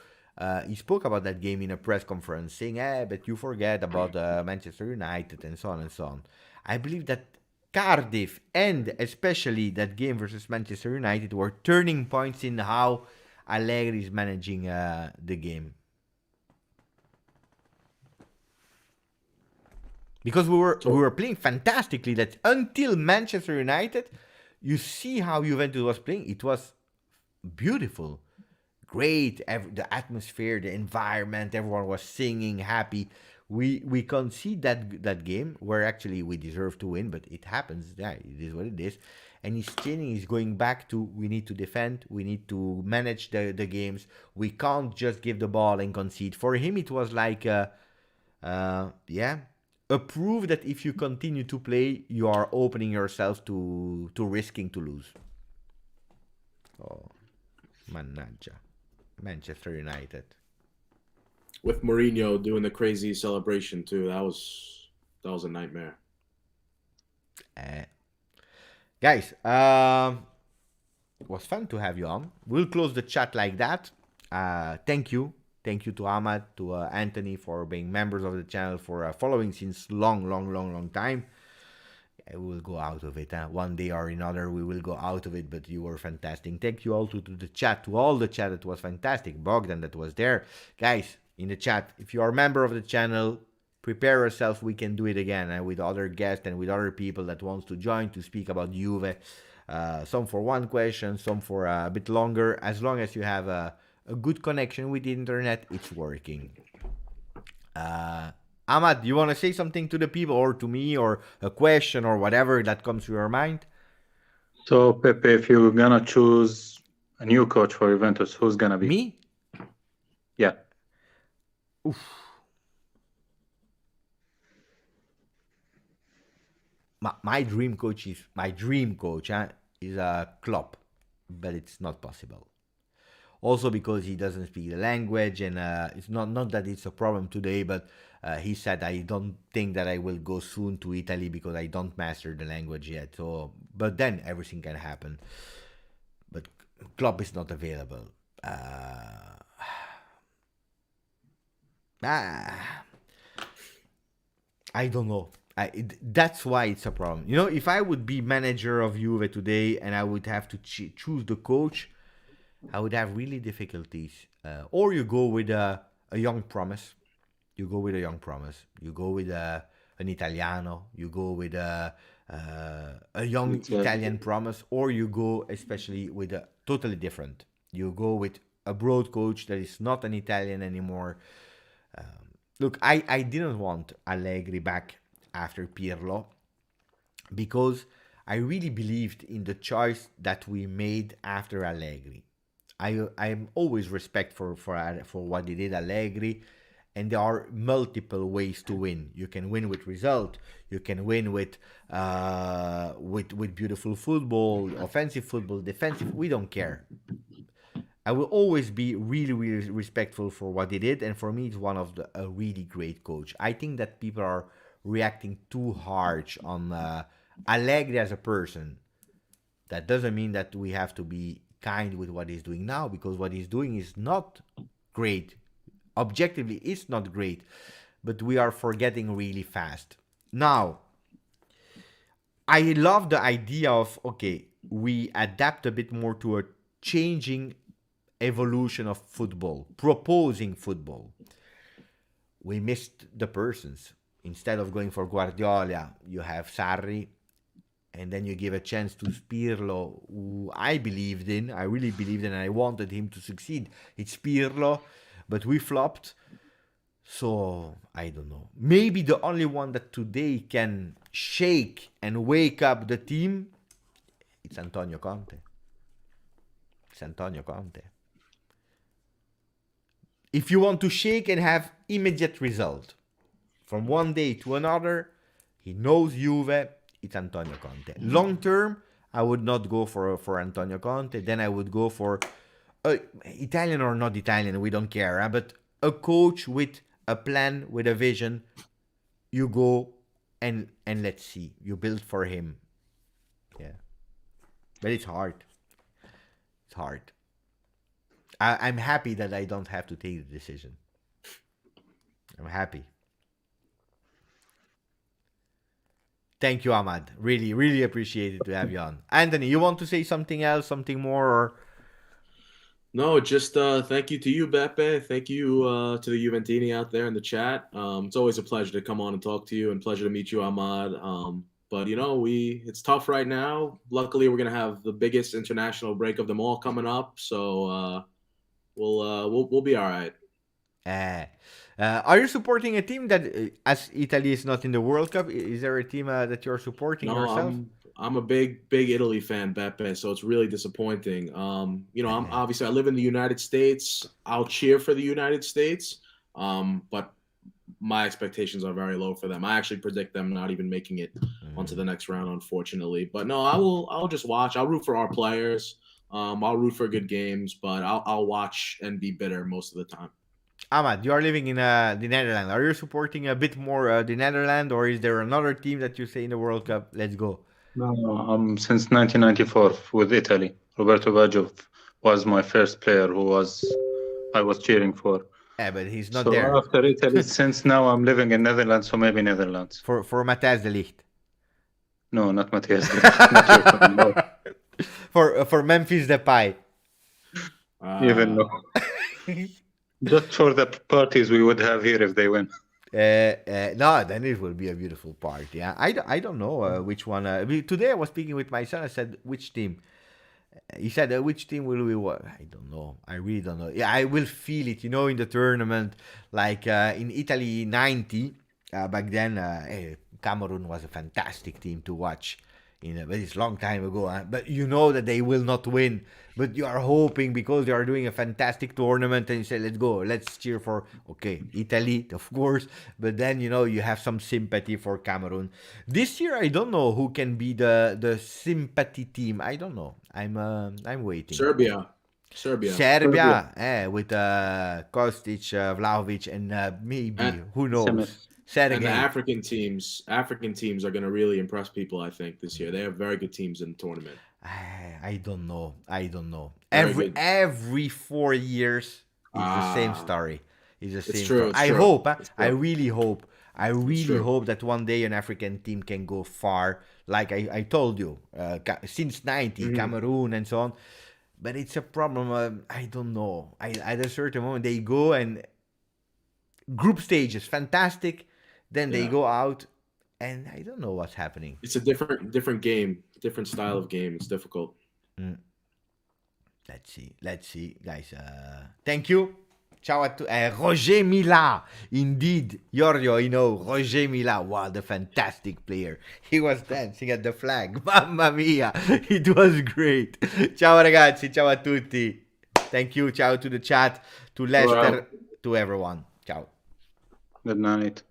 he spoke about that game in a press conference, saying, but you forget about Manchester United and so on and so on. I believe that Cardiff and especially that game versus Manchester United were turning points in how Allegri is managing the game. Because we were playing fantastically. That until Manchester United, you see how Juventus was playing. It was beautiful, great. The atmosphere, the environment, everyone was singing, happy. We concede that game where actually we deserve to win, but it happens. Yeah, it is what it is. And he's changing. He's going back to we need to defend. We need to manage the games. We can't just give the ball and concede. For him, it was like, a proof that if you continue to play, you are opening yourself to risking to lose. Oh, mannaggia. Manchester United.
With Mourinho doing the crazy celebration too, that was a nightmare.
Guys, it was fun to have you on. We'll close the chat like that. Thank you to Ahmad, to Anthony for being members of the channel, for following since long time. We will go out of it. One day or another, we will go out of it, but you were fantastic. Thank you all to the chat, to all the chat that was fantastic. Bogdan that was there. Guys, in the chat, if you are a member of the channel, prepare yourself. We can do it again with other guests and with other people that wants to join to speak about Juve. Some for one question, some for a bit longer. As long as you have a good connection with the internet, it's working. Ahmad, you want to say something to the people or to me or a question or whatever that comes to your mind?
So, Pepe, if you're going to choose a new coach for Juventus, who's going to be?
Me?
Yeah.
Oof. My dream coach is is a Klopp, but it's not possible. Also because he doesn't speak the language, and it's not that it's a problem today, but he said I don't think that I will go soon to Italy because I don't master the language yet. So, but then everything can happen. But Klopp is not available. Ah, I don't know. That's why it's a problem. You know, if I would be manager of Juve today and I would have to choose the coach, I would have really difficulties. Or you go with a young promise. You go with a young promise. You go with an Italiano. You go with a young Italian promise. Or you go especially with a totally different. You go with a broad coach that is not an Italian anymore. Look, I didn't want Allegri back after Pirlo because I really believed in the choice that we made after Allegri. I'm always respect for what he did, Allegri, and there are multiple ways to win. You can win with result. You can win with beautiful football, offensive football, defensive. We don't care. I will always be really, really respectful for what he did, and for me, it's one of a really great coach. I think that people are reacting too harsh on Allegri as a person. That doesn't mean that we have to be kind with what he's doing now, because what he's doing is not great. Objectively, it's not great, but we are forgetting really fast. Now, I love the idea of, okay, we adapt a bit more to a changing evolution of football, proposing football. We missed the persons. Instead of going for Guardiola, you have Sarri, and then you give a chance to Pirlo, who I believed in. I really believed in, and I wanted him to succeed. It's Pirlo, but we flopped. So, I don't know. Maybe the only one that today can shake and wake up the team, it's Antonio Conte. It's Antonio Conte. If you want to shake and have immediate result from one day to another, he knows Juve, it's Antonio Conte. Long term, I would not go for Antonio Conte. Then I would go for Italian or not Italian, we don't care. But a coach with a plan, with a vision, you go and let's see. You build for him. Yeah. But it's hard. It's hard. I'm happy that I don't have to take the decision. I'm happy. Thank you, Ahmad. Really, really appreciate it to have you on. Anthony, you want to say something else, something more? Or?
No, just thank you to you, Beppe. Thank you to the Juventini out there in the chat. It's always a pleasure to come on and talk to you, and pleasure to meet you, Ahmad. But you know, it's tough right now. Luckily, we're gonna have the biggest international break of them all coming up, so we'll be all right.
Are you supporting a team that, as Italy is not in the World Cup, is there a team that you're supporting yourself?
I'm a big Italy fan, Beppe, so it's really disappointing. You know, I live in the United States. I'll cheer for the United States, but my expectations are very low for them. I actually predict them not even making it onto the next round, unfortunately. But no, I'll just watch. I'll root for our players. I'll root for good games, but I'll watch and be bitter most of the time.
Ahmad, you are living in the Netherlands. Are you supporting a bit more the Netherlands, or is there another team that you say in the World Cup, let's go?
No, since 1994 with Italy. Roberto Baggio was my first player I was cheering for.
Yeah, but he's not there.
So after Italy, since now I'm living in Netherlands, so maybe Netherlands.
For Matthijs de Ligt.
No, not Matthijs de Ligt.
No. For Memphis Depay.
Even no. Just for the parties we would have here if they win.
No, then it will be a beautiful party. Yeah, I don't know which one. Today I was speaking with my son. I said, which team? He said, which team will we watch? I don't know. I really don't know. Yeah, I will feel it, in the tournament. Like in Italy 90, back then, Cameroon was a fantastic team to watch. but it's a long time ago. But you know that they will not win. But you are hoping because they are doing a fantastic tournament, and you say, "Let's go, let's cheer for Italy, of course." But then you have some sympathy for Cameroon. This year, I don't know who can be the sympathy team. I don't know. I'm waiting.
Serbia.
With Kostic, Vlahovic, and maybe who knows.
Smith.
And the African teams are going to really impress people, I think, this year. They have very good teams in the tournament.
I don't know.
Very
Every 4 years is the same story. It's the same
true,
story.
it's
I
true.
hope.
It's true.
I really hope. I really
true.
hope that one day an African team can go far. Like I told you, since 90, Cameroon and so on. But it's a problem. I don't know. At a certain moment, they go and group stages, fantastic. Then they go out, and I don't know what's happening.
It's a different game, different style of game. It's difficult.
Let's see, guys. Thank you. Ciao to Roger Mila. Indeed, Giorgio, Roger Mila. Wow, the fantastic player. He was dancing at the flag. Mamma mia. It was great. Ciao ragazzi, ciao a tutti. Thank you. Ciao to the chat, to Lester, to everyone. Ciao.
Good night.